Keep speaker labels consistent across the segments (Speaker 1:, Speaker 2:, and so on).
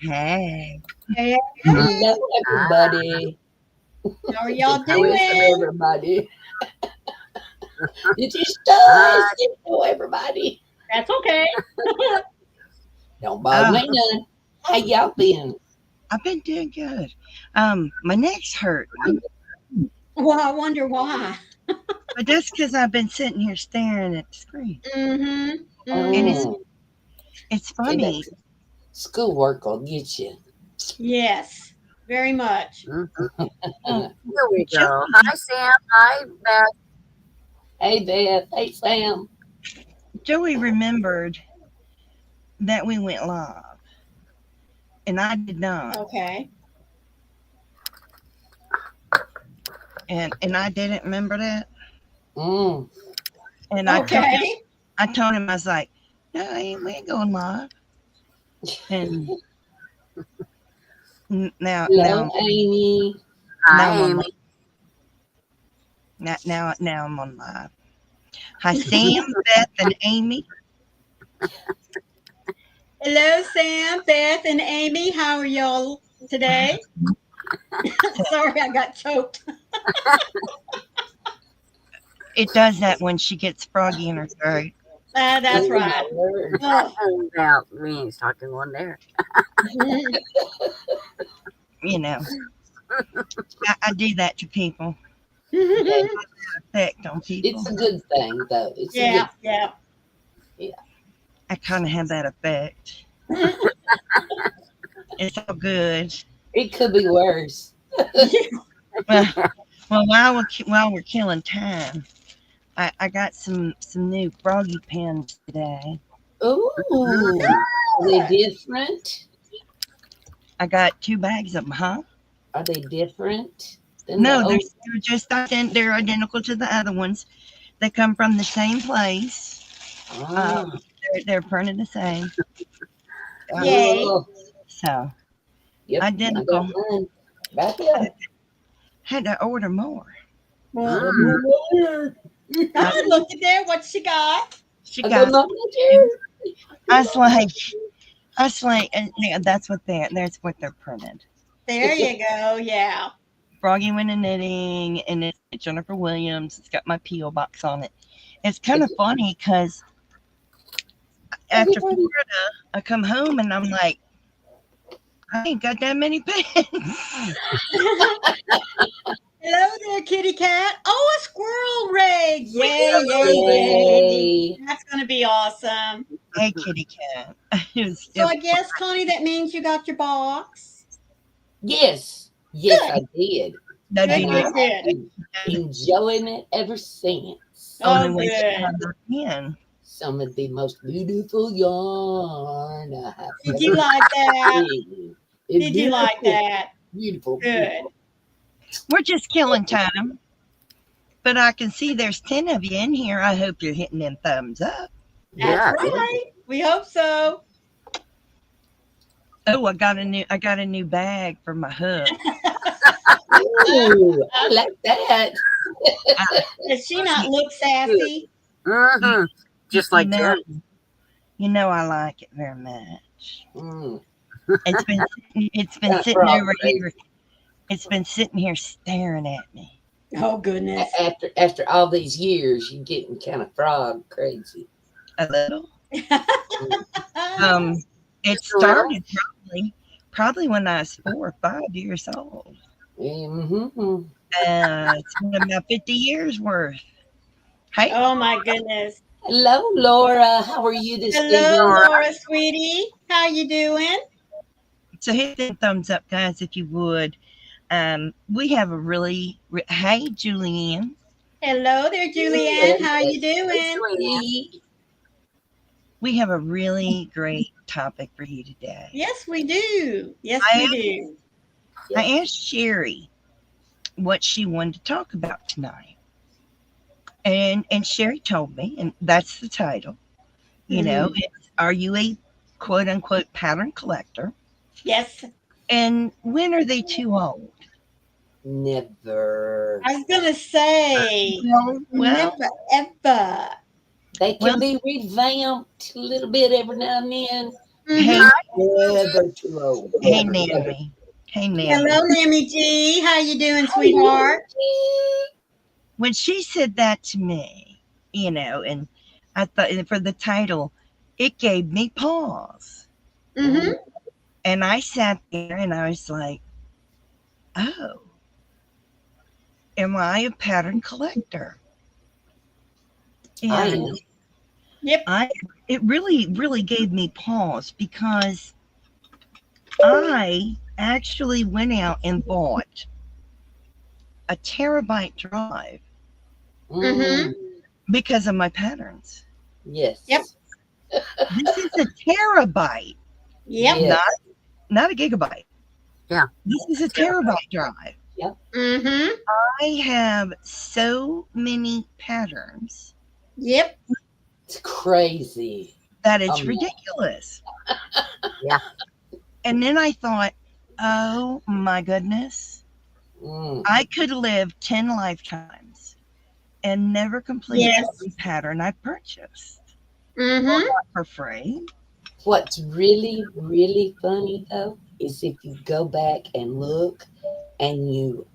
Speaker 1: Hey.
Speaker 2: Hey,
Speaker 3: Hello,
Speaker 4: Ah,
Speaker 3: everybody.
Speaker 2: how are y'all
Speaker 4: how is
Speaker 3: Welcome,
Speaker 2: doing?
Speaker 3: everybody. It is
Speaker 4: ah,
Speaker 3: Thursday. Hello, everybody.
Speaker 2: That's okay.
Speaker 3: Don't bother
Speaker 1: Oh,
Speaker 3: me none. How y'all been?
Speaker 1: I've been doing good. My neck's hurting,
Speaker 2: Well, I wonder why.
Speaker 1: but that's because I've been sitting here staring at the screen.
Speaker 2: Mm-hmm.
Speaker 1: And
Speaker 2: Mm-hmm.
Speaker 3: Oh,
Speaker 1: it's
Speaker 3: see, that
Speaker 1: funny.
Speaker 3: schoolwork will get you.
Speaker 2: Yes, very much.
Speaker 4: mhm.
Speaker 1: Well,
Speaker 4: Here we go.
Speaker 1: Joey,
Speaker 4: Hi, Sam. Hi, Beth.
Speaker 3: Hey, Beth. Hey, Sam.
Speaker 1: Joey remembered that we went live, and I did not.
Speaker 2: Okay.
Speaker 1: And I didn't remember that.
Speaker 3: Mm.
Speaker 1: And
Speaker 2: Okay.
Speaker 1: I told him I was like, no, we ain't going live. And
Speaker 3: Hello, Amy.
Speaker 1: now
Speaker 4: Hi,
Speaker 1: I'm on live.
Speaker 4: Amy.
Speaker 1: Now I'm on live. Hi, Sam, Beth, and Amy.
Speaker 2: Hello, Sam, Beth, and Amy. How are y'all today? Sorry, I got choked.
Speaker 1: It does that when she gets froggy in her throat.
Speaker 2: That's
Speaker 3: Oh, my
Speaker 2: right.
Speaker 3: word.
Speaker 2: Oh.
Speaker 4: Now, we ain't talking one there.
Speaker 1: You know, I do that to people.
Speaker 3: Yeah,
Speaker 1: Effect on people.
Speaker 3: it's a good thing, though. It's a
Speaker 2: Yeah,
Speaker 3: good
Speaker 2: yeah.
Speaker 3: Yeah.
Speaker 1: I kind of have that effect. It's all good.
Speaker 3: It could be worse.
Speaker 1: Well, while we're killing time, I got some new froggy pens today.
Speaker 3: Ooh. Are they
Speaker 2: Good.
Speaker 3: different?
Speaker 1: I got 2 bags of them, huh?
Speaker 3: Are they different than the
Speaker 1: No,
Speaker 3: old?
Speaker 1: they're identical to the other ones. They come from the same place.
Speaker 3: Ah,
Speaker 1: They're printed the same.
Speaker 2: Yay.
Speaker 3: cool.
Speaker 1: So
Speaker 3: Yep, I got
Speaker 1: identical.
Speaker 3: mine. Back up.
Speaker 1: Had to order more.
Speaker 2: Well,
Speaker 3: Got
Speaker 4: Mm,
Speaker 3: my letter.
Speaker 2: oh, look at there. What she got?
Speaker 1: She
Speaker 3: I got
Speaker 1: got.
Speaker 3: my letter.
Speaker 1: I was like, and yeah, that's what they're printed.
Speaker 2: There you go. Yeah.
Speaker 1: Froggy Went a Knitting, and it's Jennifer Williams. It's got my P.O. box on it. It's kind of funny because after
Speaker 3: Everybody.
Speaker 1: Florida, I come home and I'm like, I ain't got that many pens.
Speaker 2: Hello there, kitty cat. Oh, a squirrel ray. Yay, yay, yay.
Speaker 3: Yay.
Speaker 2: That's going to be awesome.
Speaker 1: Hey, kitty cat.
Speaker 2: So I guess, Connie, that means you got your box.
Speaker 3: Yes. Yes,
Speaker 2: Good,
Speaker 3: I did.
Speaker 1: no,
Speaker 2: good,
Speaker 3: And
Speaker 1: do
Speaker 3: I
Speaker 2: good,
Speaker 3: have
Speaker 2: good.
Speaker 3: been enjoying it ever since.
Speaker 1: only
Speaker 2: Oh,
Speaker 1: way she
Speaker 2: good.
Speaker 1: has her pen.
Speaker 3: Some of the most beautiful yarn I have
Speaker 2: Did you
Speaker 3: ever
Speaker 2: like that?
Speaker 3: seen. It's
Speaker 2: Did you like
Speaker 3: beautiful.
Speaker 2: that?
Speaker 3: Beautiful,
Speaker 2: Good.
Speaker 3: beautiful.
Speaker 1: We're just killing time, but I can see there's 10 of you in here. I hope you're hitting them thumbs up.
Speaker 2: That's
Speaker 4: yes.
Speaker 2: right. We hope so.
Speaker 1: Oh, I got a new bag for my hook.
Speaker 3: Ooh, I like that.
Speaker 1: I,
Speaker 2: Does she not
Speaker 1: you,
Speaker 2: look
Speaker 4: Good.
Speaker 2: sassy?
Speaker 1: you,
Speaker 4: Mm-hmm.
Speaker 1: you,
Speaker 4: Just
Speaker 1: you
Speaker 4: like
Speaker 1: know,
Speaker 4: Jen.
Speaker 1: I like it very much.
Speaker 3: Mm,
Speaker 1: It's been
Speaker 3: kind of
Speaker 1: sitting
Speaker 3: frog
Speaker 1: over
Speaker 3: crazy.
Speaker 1: here. It's been sitting here staring at me.
Speaker 2: Oh, goodness.
Speaker 3: After all these years, you're getting kind of frog crazy.
Speaker 1: A little.
Speaker 3: Mm.
Speaker 1: Um, it
Speaker 4: Just a little.
Speaker 1: started probably when I was 4 or 5 years old.
Speaker 3: Mm-hmm.
Speaker 1: It's been about 50 years worth. Hey,
Speaker 2: Oh, my goodness.
Speaker 3: Hello, Laura. How are you this
Speaker 2: Hello,
Speaker 3: evening?
Speaker 4: Or
Speaker 2: Laura, sweetie. How you doing?
Speaker 1: so hit them thumbs up, guys, if you would. We have a hey, Julianne.
Speaker 2: Hello there, Julianne. How you
Speaker 4: hey,
Speaker 2: doing?
Speaker 4: Julianne.
Speaker 3: Hey.
Speaker 1: We have a really great topic for you today.
Speaker 2: Yes, we do. Yes,
Speaker 1: I
Speaker 2: we do.
Speaker 1: I asked Sherry what she wanted to talk about tonight, and Sherry told me, and that's the title.
Speaker 2: Hmm.
Speaker 1: It's Are you a quote unquote pattern collector?
Speaker 2: Yes.
Speaker 1: And when are they too old?
Speaker 3: Never.
Speaker 2: I was going to say,
Speaker 1: Well, well,
Speaker 2: never, ever.
Speaker 3: They
Speaker 1: well,
Speaker 3: can be revamped a little bit every now and then,
Speaker 1: Hey,
Speaker 3: Never too old.
Speaker 1: hey,
Speaker 3: Never.
Speaker 1: Naomi. Hey, Naomi.
Speaker 2: Hello, Nammy G. How you doing, sweetheart?
Speaker 1: When she said that to me, and I thought for the title, it gave me pause.
Speaker 2: Mm-hmm.
Speaker 1: And I sat there and I was like, oh, am I a pattern collector?
Speaker 3: I
Speaker 1: And
Speaker 3: am.
Speaker 2: Yep.
Speaker 1: it really gave me pause because I actually went out and bought a terabyte drive
Speaker 2: Mm-hmm.
Speaker 1: because of my patterns.
Speaker 3: Yes.
Speaker 2: Yep.
Speaker 1: This is a terabyte,
Speaker 2: Yep.
Speaker 3: Yes.
Speaker 1: not a gigabyte.
Speaker 4: Yeah.
Speaker 1: This is a terabyte drive.
Speaker 2: Mm-hmm.
Speaker 1: I have so many patterns
Speaker 2: Yep.
Speaker 3: It's crazy.
Speaker 1: that it's
Speaker 3: Um,
Speaker 1: ridiculous.
Speaker 4: Yeah.
Speaker 1: And then I thought, oh my goodness,
Speaker 3: Mm.
Speaker 1: I could live 10 lifetimes and never complete
Speaker 2: Yes.
Speaker 1: every pattern I purchased
Speaker 2: Mm-hmm.
Speaker 1: for free.
Speaker 3: What's really, really funny though is if you go back and look and you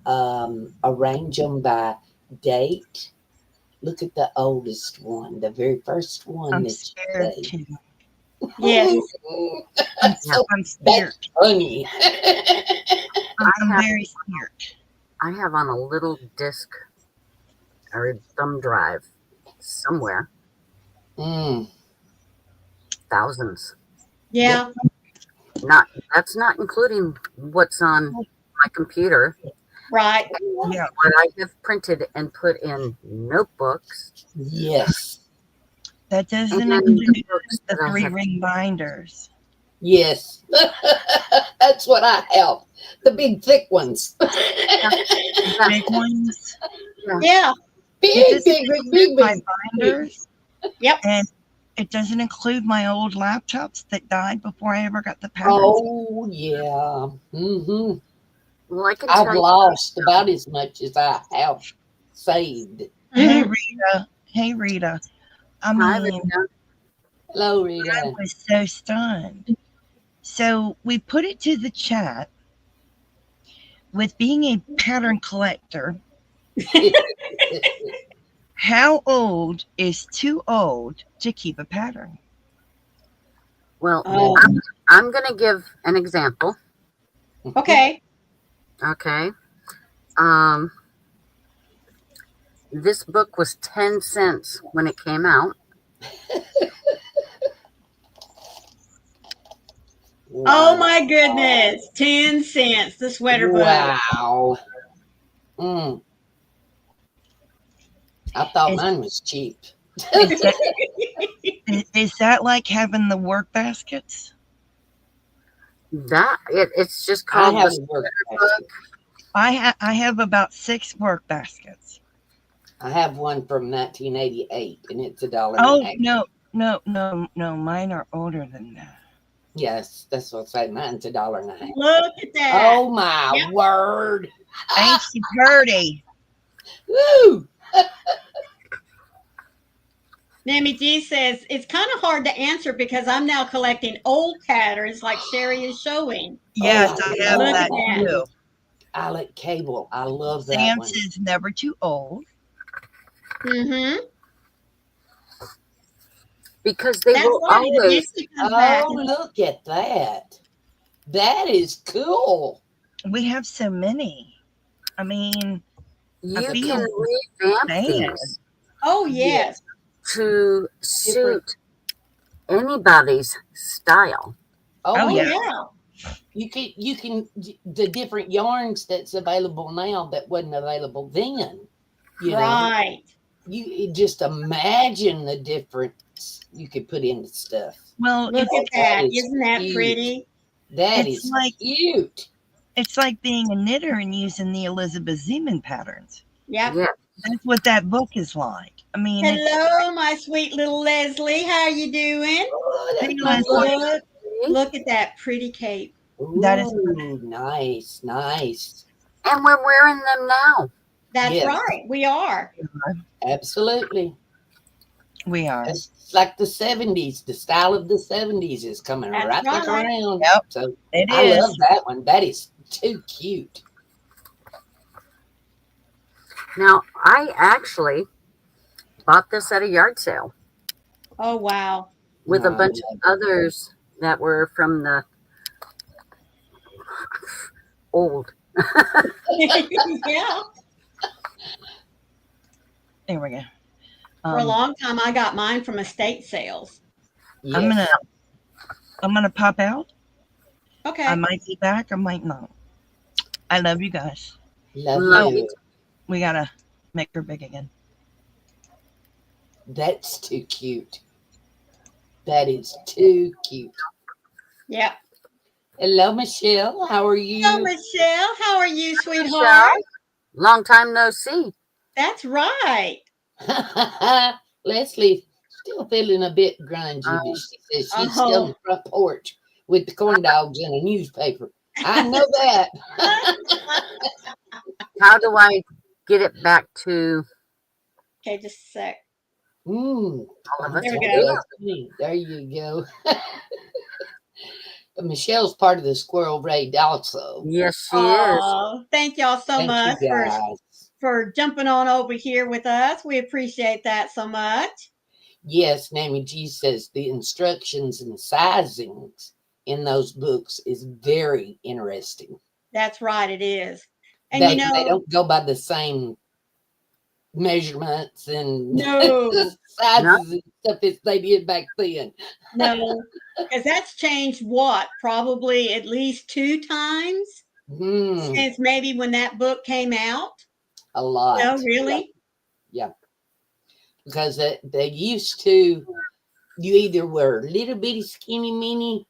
Speaker 3: arrange them by date. Look at the oldest one, the very first one
Speaker 1: I'm
Speaker 3: that
Speaker 1: scared
Speaker 3: you
Speaker 1: too.
Speaker 2: Yes.
Speaker 1: I'm,
Speaker 3: So
Speaker 1: I'm scared.
Speaker 3: that's funny.
Speaker 1: I'm
Speaker 4: have-
Speaker 1: very scared.
Speaker 4: I have on a little disc or thumb drive somewhere
Speaker 3: Mm.
Speaker 4: thousands.
Speaker 2: Yeah.
Speaker 4: That's not including what's on my computer.
Speaker 2: Right.
Speaker 1: Yeah.
Speaker 4: What I have printed and put in notebooks.
Speaker 3: Yes.
Speaker 1: That doesn't
Speaker 4: And then
Speaker 1: include
Speaker 4: the books
Speaker 1: the
Speaker 4: that I have.
Speaker 1: 3-ring binders.
Speaker 3: Yes. That's what I have. The big thick ones.
Speaker 1: The big ones.
Speaker 2: Yeah.
Speaker 3: Big,
Speaker 1: It doesn't
Speaker 3: big, big,
Speaker 1: include
Speaker 3: big,
Speaker 1: my
Speaker 3: big.
Speaker 1: binders.
Speaker 2: Yep.
Speaker 1: And it doesn't include my old laptops that died before I ever got the patterns.
Speaker 3: Oh, yeah. Mm-hmm.
Speaker 4: Well, I can
Speaker 3: I've
Speaker 4: tell you.
Speaker 3: lost about as much as I have saved.
Speaker 1: Hey
Speaker 2: Mhm.
Speaker 1: Rita. Hey Rita. I
Speaker 4: Hi,
Speaker 1: mean,
Speaker 4: Rita.
Speaker 3: Hello,
Speaker 1: I
Speaker 3: Rita.
Speaker 1: was so stunned. So we put it to the chat with being a pattern collector. How old is too old to keep a pattern?
Speaker 4: Well,
Speaker 2: Oh.
Speaker 4: I'm going to give an example.
Speaker 2: Okay.
Speaker 4: Okay. This book was 10 cents when it came out.
Speaker 2: Oh my goodness. 10 cents. The sweater book.
Speaker 3: Wow. Mm. I thought
Speaker 1: Is-
Speaker 3: mine was cheap.
Speaker 1: Is that like having the work baskets?
Speaker 4: It's just
Speaker 3: I
Speaker 4: called
Speaker 3: have
Speaker 4: the
Speaker 3: a work
Speaker 4: book.
Speaker 3: basket.
Speaker 1: I have about 6 work baskets.
Speaker 3: I have one from 1988, and it's $1.80.
Speaker 1: Oh no, mine are older than that.
Speaker 3: Yes, that's what I say. Mine's $1.80.
Speaker 2: Look at that.
Speaker 3: Oh my
Speaker 2: Yep.
Speaker 3: word!
Speaker 1: Ain't she pretty?
Speaker 3: Woo!
Speaker 2: Nammy G says it's kind of hard to answer because I'm now collecting old patterns like Sherry is showing.
Speaker 1: Yes,
Speaker 3: I
Speaker 1: I have
Speaker 2: love
Speaker 1: that
Speaker 2: that.
Speaker 1: too.
Speaker 3: Eyelet Cable. I love that
Speaker 1: Sam
Speaker 3: one.
Speaker 1: says never too old.
Speaker 2: Mm-hmm.
Speaker 4: Because they
Speaker 2: That's
Speaker 4: will
Speaker 2: right. It
Speaker 4: always.
Speaker 2: eventually comes back.
Speaker 3: Oh, look at that. That is cool.
Speaker 1: We have so many. I mean,
Speaker 4: You
Speaker 1: feel
Speaker 4: can revamp
Speaker 1: bad.
Speaker 4: these
Speaker 2: Oh, yes.
Speaker 4: to suit anybody's style.
Speaker 3: Oh,
Speaker 2: Oh,
Speaker 1: yeah.
Speaker 2: yeah.
Speaker 3: you can the different yarns that's available now that wasn't available then. You know,
Speaker 2: Right.
Speaker 3: you just imagine the difference you could put into stuff.
Speaker 1: well,
Speaker 2: Look at
Speaker 1: it's,
Speaker 2: that.
Speaker 3: is
Speaker 2: Isn't that
Speaker 3: huge.
Speaker 2: pretty?
Speaker 3: That
Speaker 1: It's
Speaker 3: is
Speaker 1: like-
Speaker 3: cute.
Speaker 1: it's like being a knitter and using the Elizabeth Zeman patterns.
Speaker 2: Yep.
Speaker 4: Yeah.
Speaker 1: That's what that book is like. I mean, it's,
Speaker 2: Hello, my sweet little Leslie. How you doing?
Speaker 3: Oh, that's
Speaker 1: Hey,
Speaker 3: my
Speaker 1: Leslie.
Speaker 2: Look at that pretty cape.
Speaker 1: That is-
Speaker 3: Ooh, nice, nice.
Speaker 4: And we're wearing them now.
Speaker 2: That's
Speaker 3: Yes.
Speaker 2: right. We are.
Speaker 3: Absolutely.
Speaker 1: We are.
Speaker 3: It's like the 70s. The style of the 70s is coming
Speaker 2: That's
Speaker 3: right back
Speaker 2: right.
Speaker 3: around.
Speaker 1: Yep.
Speaker 3: So
Speaker 1: It
Speaker 3: I
Speaker 1: is.
Speaker 3: love that one. That is too cute.
Speaker 4: Now, I actually bought this at a yard sale
Speaker 2: Oh, wow.
Speaker 4: with a
Speaker 3: I
Speaker 4: bunch
Speaker 3: love
Speaker 4: of others that were from the old.
Speaker 2: Yeah.
Speaker 1: There we go.
Speaker 2: For a long time, I got mine from estate sales.
Speaker 3: Yes.
Speaker 1: I'm gonna pop out.
Speaker 2: Okay.
Speaker 1: I might be back. I might not. I love you guys.
Speaker 3: Love
Speaker 4: Love
Speaker 3: you.
Speaker 1: We gotta make her big again.
Speaker 3: That's too cute. That is too cute.
Speaker 2: Yep.
Speaker 3: Hello, Michelle. How are you?
Speaker 2: Hello, Michelle. How are you,
Speaker 4: Michelle,
Speaker 2: sweetheart?
Speaker 4: long time no see.
Speaker 2: That's right.
Speaker 3: Leslie still feeling a bit grungy, but she says she's still on the front porch with the corn dogs and a newspaper. I know that.
Speaker 4: How do I get it back to
Speaker 2: Okay, just a sec.
Speaker 4: all of us?
Speaker 2: There we go.
Speaker 3: There you go. Michelle's part of the Squirrel Raid also.
Speaker 4: Yes, she is.
Speaker 2: Oh, thank y'all so
Speaker 3: Thank
Speaker 2: much
Speaker 3: you guys.
Speaker 2: for jumping on over here with us. We appreciate that so much.
Speaker 3: Yes, Nammy G says the instructions and sizings in those books is very interesting.
Speaker 2: That's right, it is. And
Speaker 3: They don't go by the same measurements and
Speaker 2: no,
Speaker 3: sizes and stuff as they did back then.
Speaker 2: no, because that's changed probably at least 2 times since maybe when that book came out.
Speaker 3: A lot.
Speaker 2: No, really?
Speaker 3: Yeah. Because they used to, you either were little bitty skinny mini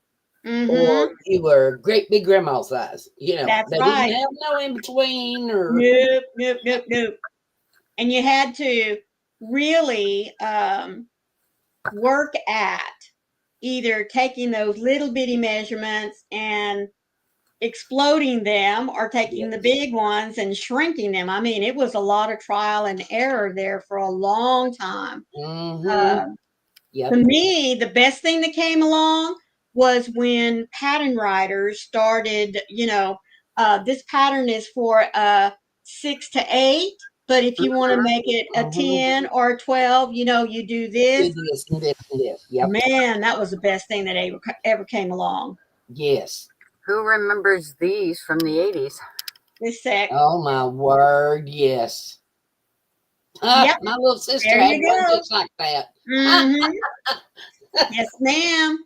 Speaker 3: or you were great big grandma size. You know,
Speaker 2: That's
Speaker 3: they
Speaker 2: right.
Speaker 3: didn't have no in between or
Speaker 2: Nope. And you had to really work at either taking those little bitty measurements and exploding them or taking the big ones and shrinking them. I mean, it was a lot of trial and error there for a long time. To me, the best thing that came along was when pattern writers started, this pattern is for 6 to 8, but if you want to make it a 10 or a 12, you do this.
Speaker 3: Yep.
Speaker 2: Man, that was the best thing that ever came along.
Speaker 3: Yes.
Speaker 4: Who remembers these from the 80s?
Speaker 2: This sec.
Speaker 3: Oh my word, yes.
Speaker 2: Yep.
Speaker 3: My little sister
Speaker 2: There
Speaker 3: had
Speaker 2: you
Speaker 3: one
Speaker 2: go.
Speaker 3: just like that.
Speaker 2: Yes, ma'am.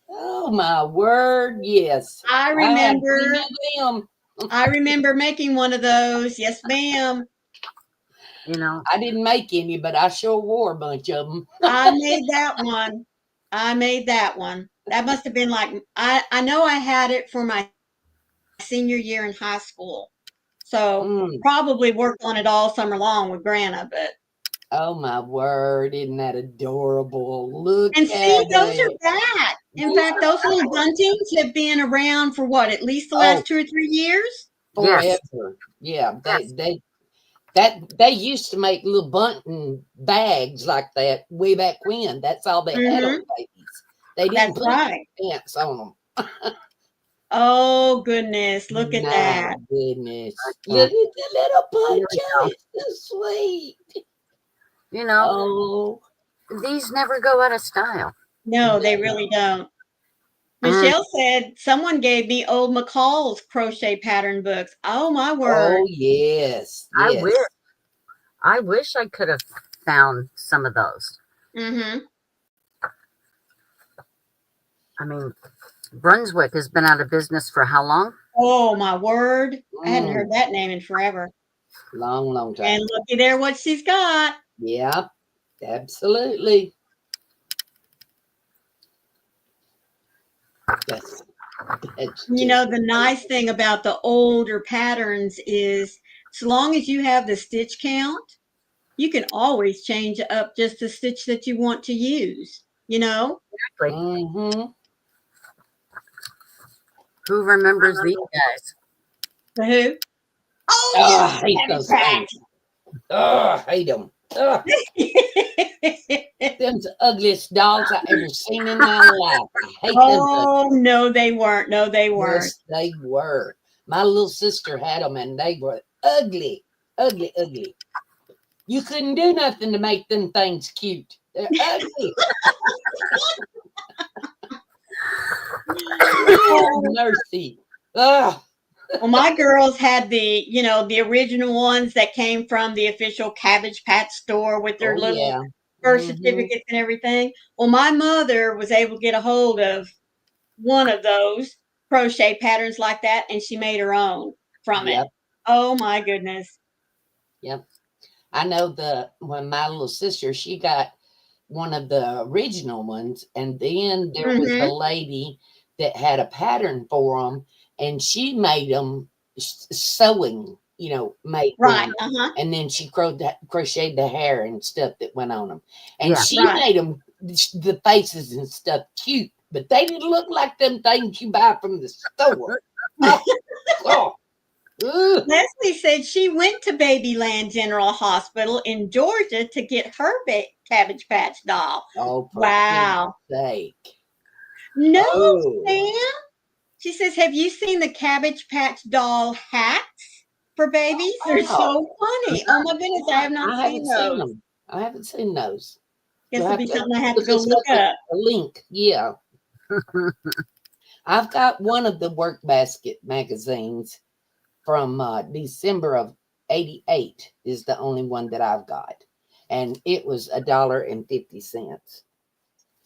Speaker 3: Oh my word, yes.
Speaker 2: I remember
Speaker 3: them.
Speaker 2: I remember making one of those. Yes, ma'am.
Speaker 3: I didn't make any, but I sure wore a bunch of them.
Speaker 2: I made that one. That must have been like, I know I had it for my senior year in high school. So probably worked on it all summer long with Grandma, but.
Speaker 3: Oh my word, isn't that adorable? Look
Speaker 2: and see, those
Speaker 3: it.
Speaker 2: are back. In fact, those little buntings have been around for what, at least the last 2 or 3 years?
Speaker 3: Forever. Yeah. They used to make little bunting bags like that way back when. That's all they had on babies. They didn't put pants on them.
Speaker 2: Oh goodness, look at that.
Speaker 3: Goodness. Look at the little poncho. It's so sweet.
Speaker 4: These never go out of style.
Speaker 2: No, they really don't. Michelle said someone gave me old McCall's crochet pattern books. Oh my word.
Speaker 3: Oh yes.
Speaker 4: I wish I could have found some of those. I mean, Brunswick has been out of business for how long?
Speaker 2: Oh my word. I hadn't heard that name in forever.
Speaker 3: Long time.
Speaker 2: And looky there what she's got.
Speaker 3: Yeah, absolutely. That's
Speaker 2: the nice thing about the older patterns is so long as you have the stitch count, you can always change up just the stitch that you want to use,
Speaker 4: Exactly. Who remembers these guys?
Speaker 2: The who?
Speaker 3: I hate those things. I hate them. Them's the ugliest dolls I ever seen in my life. I hate them.
Speaker 2: Oh, no, they weren't. No, they weren't.
Speaker 3: Yes, they were. My little sister had them, and they were ugly, ugly, ugly. You couldn't do nothing to make them things cute. They're ugly. Oh, mercy. Ugh.
Speaker 2: Well, my girls had the original ones that came from the official Cabbage Patch store with their
Speaker 3: Oh,
Speaker 2: little
Speaker 3: yeah.
Speaker 2: birth
Speaker 3: Mhm.
Speaker 2: certificates and everything. Well, my mother was able to get a hold of one of those crochet patterns like that, and she made her own from it.
Speaker 3: Yep.
Speaker 2: Oh my goodness.
Speaker 3: Yep. I know when my little sister, she got one of the original ones, and then there was a lady that had a pattern for them, and she made them sewing, made
Speaker 2: Right.
Speaker 3: them.
Speaker 2: Uh-huh.
Speaker 3: And then she crocheted the hair and stuff that went on them. And
Speaker 4: Yeah.
Speaker 3: she
Speaker 2: Right.
Speaker 3: made them, the faces and stuff, cute, but they didn't look like them things you buy from the store. Oh, God. Ugh.
Speaker 2: Leslie said she went to Babyland General Hospital in Georgia to get her Cabbage Patch doll.
Speaker 3: Oh, for
Speaker 2: Wow.
Speaker 3: God's sake.
Speaker 2: No,
Speaker 3: Oh.
Speaker 2: Sam. She says, have you seen the Cabbage Patch doll hats for babies? They're so funny. Oh my goodness, I have not seen those.
Speaker 3: them. I haven't seen those.
Speaker 2: Guess
Speaker 3: You'll
Speaker 2: it'll
Speaker 3: have
Speaker 2: be
Speaker 3: to
Speaker 2: something I have to
Speaker 3: look
Speaker 2: go
Speaker 3: us
Speaker 2: look up.
Speaker 3: A link. Yeah. I've got one of the Work Basket magazines from December of '88 is the only one that I've got. And it was $1.50.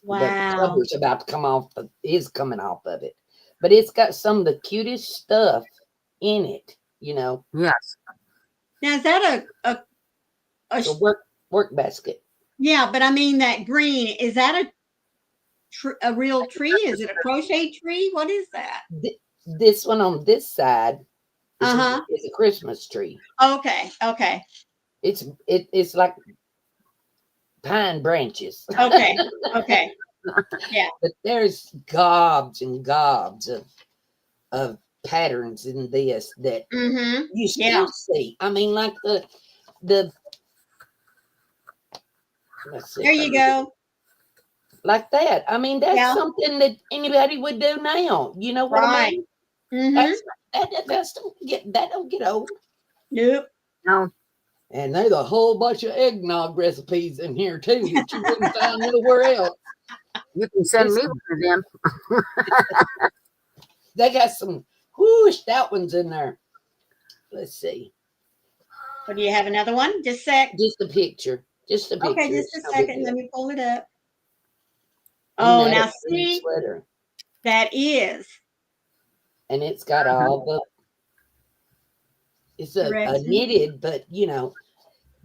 Speaker 3: The
Speaker 2: Wow.
Speaker 3: cover's about to come off, is coming off of it. But it's got some of the cutest stuff in it,
Speaker 4: Yes.
Speaker 2: Now, is that
Speaker 3: The work basket.
Speaker 2: yeah, but I mean that green, is that a real tree? Is it a crochet tree? What is that?
Speaker 3: This one on this side is,
Speaker 2: Uh-huh.
Speaker 3: is a Christmas tree.
Speaker 2: Okay. Okay.
Speaker 3: It's like pine branches.
Speaker 2: Okay. Okay. Yeah.
Speaker 3: But there's gobs and gobs of patterns in this that
Speaker 2: Mm-hmm.
Speaker 3: you still
Speaker 2: Yeah.
Speaker 3: see. I mean, like the let's see.
Speaker 2: There you go.
Speaker 3: Like that. I mean, that's
Speaker 2: Yeah.
Speaker 3: something that anybody would do now. You know what I
Speaker 2: Right.
Speaker 3: mean?
Speaker 2: Mm-hmm.
Speaker 3: That don't get old.
Speaker 2: Nope.
Speaker 4: No.
Speaker 3: And there's a whole bunch of eggnog recipes in here too that you wouldn't find nowhere else.
Speaker 4: You can send me one of them.
Speaker 3: They got some whoosh that one's in there. Let's see.
Speaker 2: So do you have another one? Just a sec.
Speaker 3: Just a picture. Just a picture.
Speaker 2: Okay, just a
Speaker 3: It's no big
Speaker 2: second.
Speaker 3: deal.
Speaker 2: Let me pull it up.
Speaker 3: And
Speaker 2: Oh,
Speaker 3: that
Speaker 2: now
Speaker 3: is a pretty
Speaker 2: see,
Speaker 3: sweater.
Speaker 2: that is
Speaker 3: And it's got all the it's a
Speaker 2: directions.
Speaker 3: knitted, but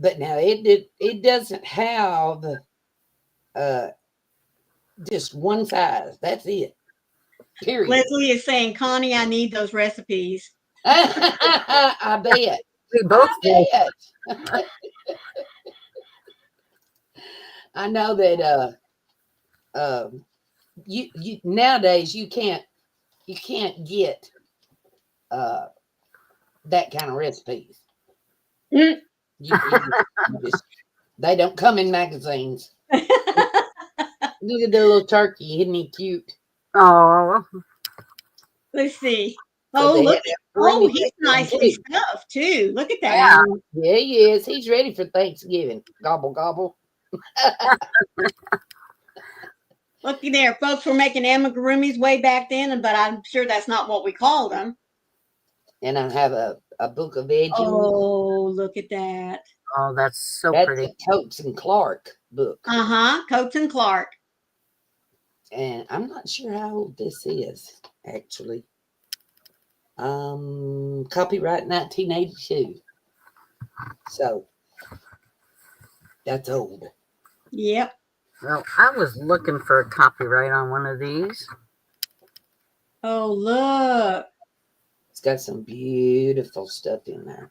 Speaker 3: but now it doesn't have just one size. That's it. Period.
Speaker 2: Leslie is saying, Connie, I need those recipes.
Speaker 3: I bet.
Speaker 4: We both do.
Speaker 3: bet. I know that you nowadays you can't get that kind of recipes.
Speaker 2: Mm.
Speaker 3: You they don't come in magazines. Look at the little turkey, isn't he cute?
Speaker 4: Oh,
Speaker 2: Let's see.
Speaker 3: So
Speaker 2: Oh,
Speaker 3: they
Speaker 2: look.
Speaker 3: had that
Speaker 2: Oh,
Speaker 3: Remy
Speaker 2: he's
Speaker 3: Beck one,
Speaker 2: nicely
Speaker 3: too.
Speaker 2: stuffed too. Look at that.
Speaker 4: yeah.
Speaker 3: Yeah, he is. He's ready for Thanksgiving. Gobble gobble.
Speaker 2: Looky there, folks were making amigurumis way back then, but I'm sure that's not what we called them.
Speaker 3: And I have a book of edging.
Speaker 2: Oh, look at that.
Speaker 4: Oh, that's so
Speaker 3: That's
Speaker 4: pretty.
Speaker 3: a Coates and Clark book.
Speaker 2: Uh-huh. Coates and Clark.
Speaker 3: And I'm not sure how old this is, actually. Copyright 1982. So that's old.
Speaker 2: Yep.
Speaker 4: Well, I was looking for a copyright on one of these.
Speaker 2: Oh, look.
Speaker 3: It's got some beautiful stuff in there.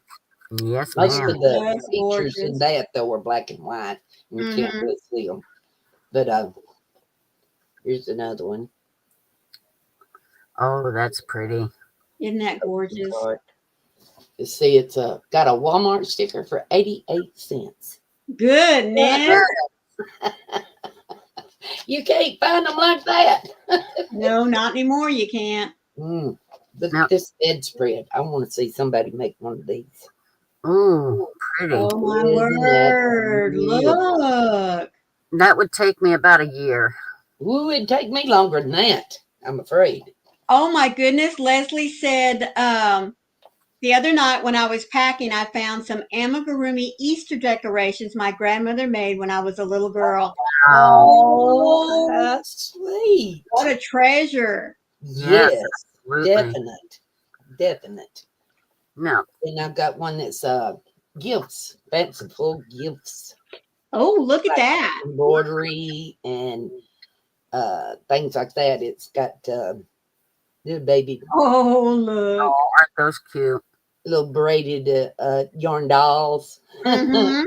Speaker 4: Yes,
Speaker 3: Most
Speaker 4: ma'am.
Speaker 3: of the
Speaker 2: That's
Speaker 3: pictures in
Speaker 2: gorgeous.
Speaker 3: that though are black and white. And you can't
Speaker 2: Mhm.
Speaker 3: really see them. But here's another one.
Speaker 4: Oh, that's pretty.
Speaker 2: Isn't that gorgeous?
Speaker 3: You see, it's got a Walmart sticker for 88 cents.
Speaker 2: Goodness.
Speaker 3: You can't find them like that.
Speaker 2: No, not anymore. You can't.
Speaker 3: Look
Speaker 4: No.
Speaker 3: at this bedspread. I want to see somebody make one of these.
Speaker 4: Ooh, pretty.
Speaker 2: Oh my
Speaker 3: Isn't that
Speaker 2: word.
Speaker 3: beautiful?
Speaker 2: Look.
Speaker 4: That would take me about a year.
Speaker 3: Ooh, it'd take me longer than that, I'm afraid.
Speaker 2: Oh my goodness. Leslie said the other night when I was packing, I found some amigurumi Easter decorations my grandmother made when I was a little girl.
Speaker 3: Oh, how sweet.
Speaker 2: What a treasure.
Speaker 3: Yes,
Speaker 4: Absolutely.
Speaker 3: definite.
Speaker 4: No.
Speaker 3: And I've got one that's gifts, fanciful gifts,
Speaker 2: Oh, look at that.
Speaker 3: embroidery and things like that. It's got little baby,
Speaker 2: Oh, look.
Speaker 4: Aren't those cute?
Speaker 3: little braided yarn dolls.
Speaker 2: Mhm.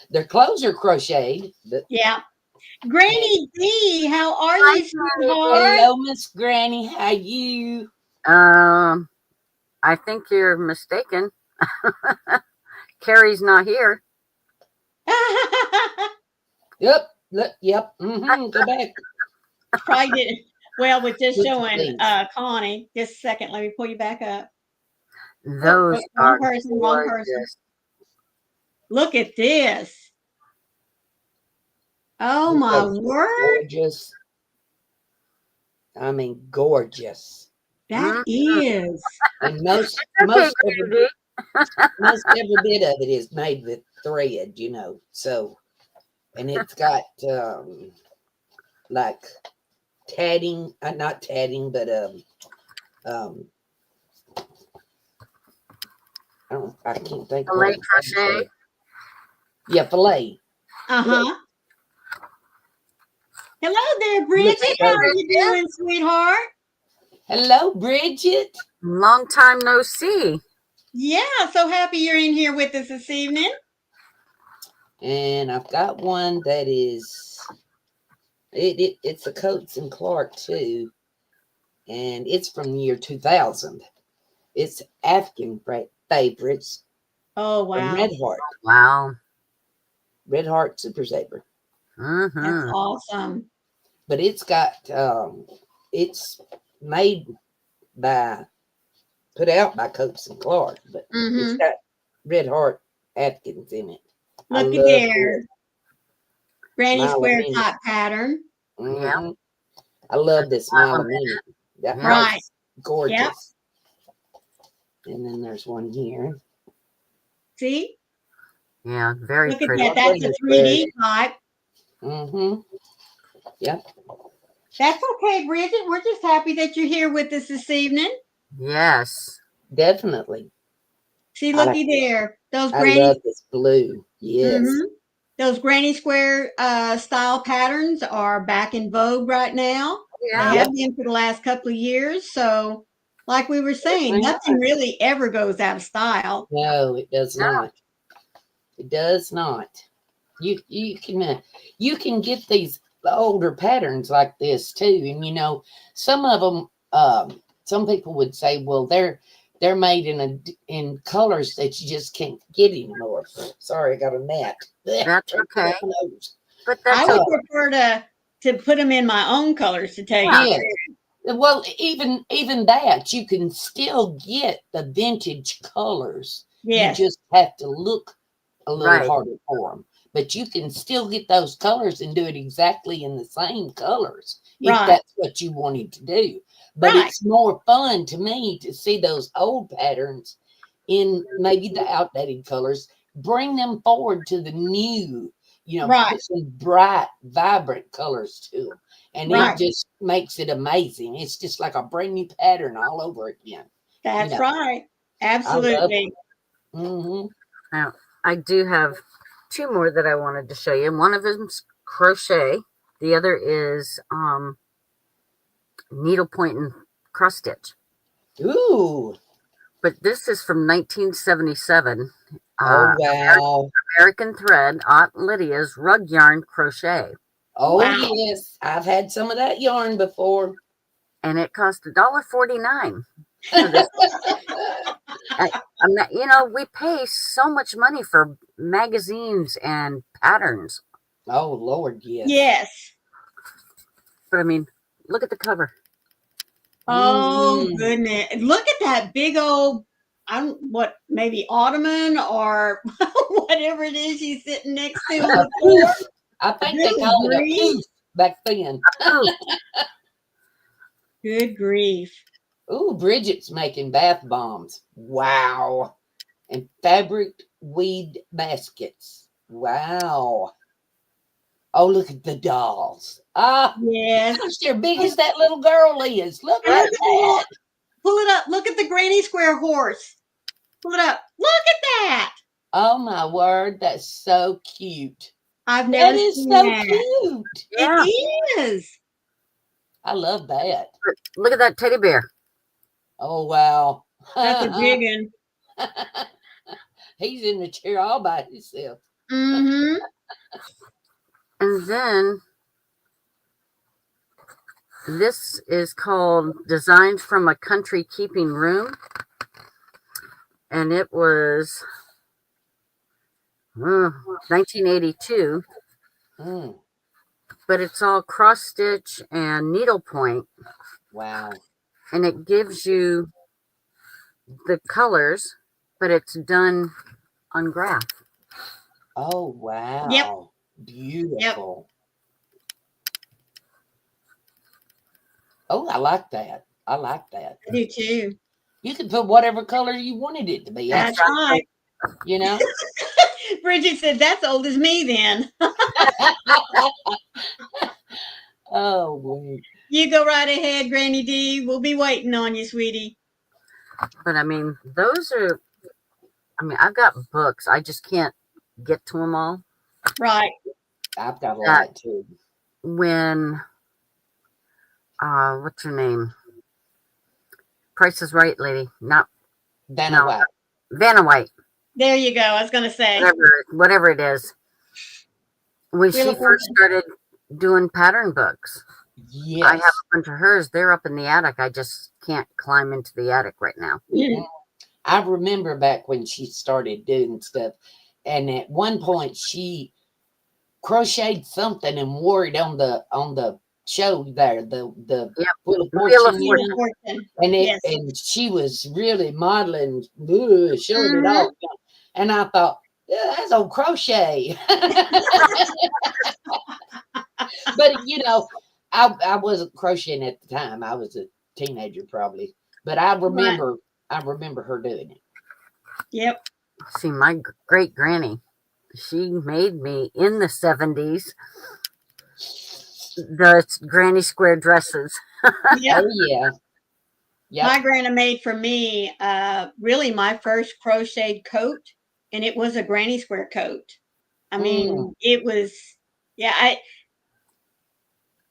Speaker 3: Their clothes are crocheted. But
Speaker 2: Yeah. Granny D, how are you, sweetheart?
Speaker 3: hello, Miss Granny. How you?
Speaker 4: I think you're mistaken. Carrie's not here.
Speaker 3: Yep. Look. Yep. Go back.
Speaker 2: Probably didn't. Well, with just
Speaker 3: Would you
Speaker 2: showing
Speaker 3: please?
Speaker 2: Connie. Just a second. Let me pull you back up.
Speaker 4: Those
Speaker 2: wrong
Speaker 4: are
Speaker 2: person, wrong person.
Speaker 4: gorgeous.
Speaker 2: Look at this. Oh my
Speaker 3: Those are
Speaker 2: word.
Speaker 3: gorgeous. I mean, gorgeous.
Speaker 2: That is.
Speaker 3: And most
Speaker 4: Okay,
Speaker 3: every
Speaker 4: Granny.
Speaker 3: bit of it is made with thread, you know. So, and it's got like tatting, not tatting, but I can't think of
Speaker 4: Filet
Speaker 3: what I'm trying to
Speaker 4: crochet.
Speaker 3: say. Yeah, fillet.
Speaker 2: Uh-huh. Hello there, Bridget. How are you doing, sweetheart?
Speaker 3: Hello, Bridget.
Speaker 4: Long time no see.
Speaker 2: Yeah, so happy you're in here with us this evening.
Speaker 3: And I've got one that is it's a Coates and Clark too, and it's from the year 2000. It's African favorites.
Speaker 2: Oh,
Speaker 3: From
Speaker 2: wow.
Speaker 3: Red Heart.
Speaker 4: Wow.
Speaker 3: Red Heart Super Saver.
Speaker 2: That's
Speaker 4: Mm-hmm.
Speaker 2: awesome.
Speaker 3: But it's got it's made by put out by Coates and Clark, but it's got Red Heart Atkins in it.
Speaker 2: Look at there.
Speaker 3: it.
Speaker 2: Granny
Speaker 3: Smile a
Speaker 2: square
Speaker 3: minute.
Speaker 2: top pattern.
Speaker 3: Yeah. I love this Smile a Minute. That
Speaker 4: Yeah.
Speaker 2: Right.
Speaker 3: was gorgeous. And then there's one here.
Speaker 2: See?
Speaker 4: Yeah, very
Speaker 2: Look at
Speaker 4: pretty.
Speaker 2: that. That's a 3D type.
Speaker 3: Yep.
Speaker 2: That's okay, Bridget. We're just happy that you're here with us this evening.
Speaker 4: Yes.
Speaker 3: Definitely.
Speaker 2: See, looky there. Those
Speaker 3: I
Speaker 2: granny.
Speaker 3: love this blue. Yes.
Speaker 2: Those granny square style patterns are back in vogue right now.
Speaker 4: Yeah.
Speaker 2: They have been for the last couple of years. So, like we were saying, nothing really ever goes out of style.
Speaker 3: No, it does
Speaker 4: No.
Speaker 3: not. It does not. You can get these older patterns like this too, and you know some of them. Some people would say, well, they're made in colors that you just can't get anymore. Sorry, I got a gnat.
Speaker 4: That's okay. But
Speaker 2: I
Speaker 4: that's
Speaker 2: would
Speaker 4: okay.
Speaker 2: prefer to put them in my own colors to tell you.
Speaker 3: Yeah. Well, even that you can still get the vintage colors.
Speaker 2: Yes.
Speaker 3: You just have to look a little
Speaker 4: Right.
Speaker 3: harder for them. But you can still get those colors and do it exactly in the same colors if
Speaker 2: Right.
Speaker 3: that's what you wanted to do. But
Speaker 2: Right.
Speaker 3: it's more fun to me to see those old patterns in maybe the outdated colors, bring them forward to the new, you know,
Speaker 2: Right.
Speaker 3: put some bright, vibrant colors to them. And
Speaker 2: Right.
Speaker 3: it just makes it amazing. It's just like a brand new pattern all over again.
Speaker 2: That's
Speaker 3: know.
Speaker 2: right. Absolutely.
Speaker 3: Mm-hmm.
Speaker 4: Now, I do have two more that I wanted to show you. One of them's crochet. The other is needlepoint and cross stitch.
Speaker 3: Ooh.
Speaker 4: But this is from 1977.
Speaker 3: Oh, wow.
Speaker 4: American Thread, Aunt Lydia's rug yarn crochet.
Speaker 3: Oh,
Speaker 2: Wow.
Speaker 3: yes. I've had some of that yarn before.
Speaker 4: And it cost $1.49. So this, I'm not, you know, we pay so much money for magazines and patterns.
Speaker 3: Oh Lord, yes.
Speaker 2: Yes.
Speaker 4: But I mean, look at the cover.
Speaker 2: Oh
Speaker 3: Mm.
Speaker 2: goodness! Look at that big old, what, maybe ottoman or whatever it is she's sitting next to on
Speaker 3: A
Speaker 2: the floor.
Speaker 3: poof. I think they
Speaker 2: Good
Speaker 3: called it a
Speaker 2: grief.
Speaker 3: poof back then.
Speaker 4: Oh,
Speaker 2: Good grief!
Speaker 3: Ooh, Bridget's making bath bombs. Wow. And fabric weed baskets. Wow. Oh, look at the dolls. Ah,
Speaker 2: Yes.
Speaker 3: gosh, they're big as that little girl is. Look
Speaker 2: Look
Speaker 3: at
Speaker 2: at
Speaker 3: that.
Speaker 2: Pull it up. Look at the Granny Square horse. Pull it up. Look at that.
Speaker 3: Oh my word, that's so cute.
Speaker 2: I've
Speaker 3: That
Speaker 2: never
Speaker 3: is
Speaker 2: seen
Speaker 3: so
Speaker 2: that.
Speaker 3: cute.
Speaker 4: yeah.
Speaker 2: It is.
Speaker 3: I love that.
Speaker 4: Look at that teddy bear.
Speaker 3: Oh wow.
Speaker 2: That's a big one.
Speaker 3: He's in the chair all by himself.
Speaker 2: Mm-hmm.
Speaker 4: And then this is called Designed from a Country Keeping Room. And it was 1982.
Speaker 3: Mm,
Speaker 4: But it's all cross stitch and needlepoint.
Speaker 3: wow.
Speaker 4: And it gives you the colors, but it's done on graph.
Speaker 3: Oh wow. Beautiful. Oh, I like that. I like that.
Speaker 2: I do too.
Speaker 3: You could put whatever color you wanted it to be.
Speaker 2: That's right.
Speaker 3: You know?
Speaker 2: Bridget said, "That's old as me then."
Speaker 3: Oh, boy.
Speaker 2: You go right ahead, Granny D. We'll be waiting on you, sweetie.
Speaker 4: But I mean, I've got books. I just can't get to them all.
Speaker 2: Right.
Speaker 3: I've got a lot too.
Speaker 4: When, what's her name? Price is Right lady. Not
Speaker 3: Vanna
Speaker 4: No.
Speaker 3: White.
Speaker 4: Vanna White.
Speaker 2: There you go. I was going to say.
Speaker 4: Whatever it is. When she
Speaker 2: Wheel of
Speaker 4: first
Speaker 2: Fortune.
Speaker 4: started doing pattern books,
Speaker 3: Yes.
Speaker 4: I have a bunch of hers. They're up in the attic. I just can't climb into the attic right now.
Speaker 3: I remember back when she started doing stuff, and at one point she crocheted something and wore it on the show there, the
Speaker 4: Yep.
Speaker 3: Wheel of
Speaker 4: Wheel of
Speaker 3: Fortune,
Speaker 2: Wheel of Fortune.
Speaker 3: and
Speaker 2: Yes.
Speaker 3: and she was really modeling, showing it off, and I thought, yeah, that's old crochet. But you know, I wasn't crocheting at the time. I was a teenager probably, but I remember her doing it.
Speaker 2: Yep.
Speaker 4: See, my great granny, she made me in the 70s the granny square dresses.
Speaker 2: Yep.
Speaker 3: Oh yeah. Yep.
Speaker 2: My grandma made for me really my first crocheted coat, and it was a granny square coat. I mean, it was,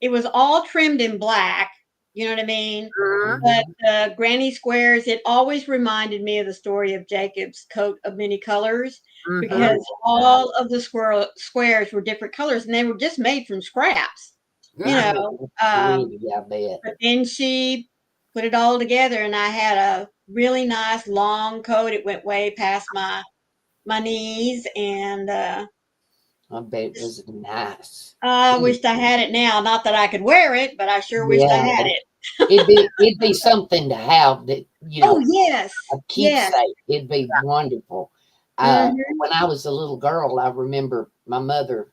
Speaker 2: it was all trimmed in black, you know what I mean?
Speaker 4: Mhm.
Speaker 2: But the granny squares, it always reminded me of the story of Jacob's coat of many colors,
Speaker 4: Mhm.
Speaker 2: because all of the squares were different colors, and they were just made from scraps, you
Speaker 4: Yeah.
Speaker 2: know.
Speaker 3: Really, I bet.
Speaker 2: But then she put it all together, and I had a really nice long coat. It went way past my knees, and
Speaker 3: I bet it was nice.
Speaker 2: I wished I had it now. Not that I could wear it, but I sure wished I had it.
Speaker 3: It'd be something to have that, you know,
Speaker 2: Oh yes,
Speaker 3: a
Speaker 2: yes.
Speaker 3: keepsake. It'd be wonderful.
Speaker 2: Mhm.
Speaker 3: When I was a little girl, I remember my mother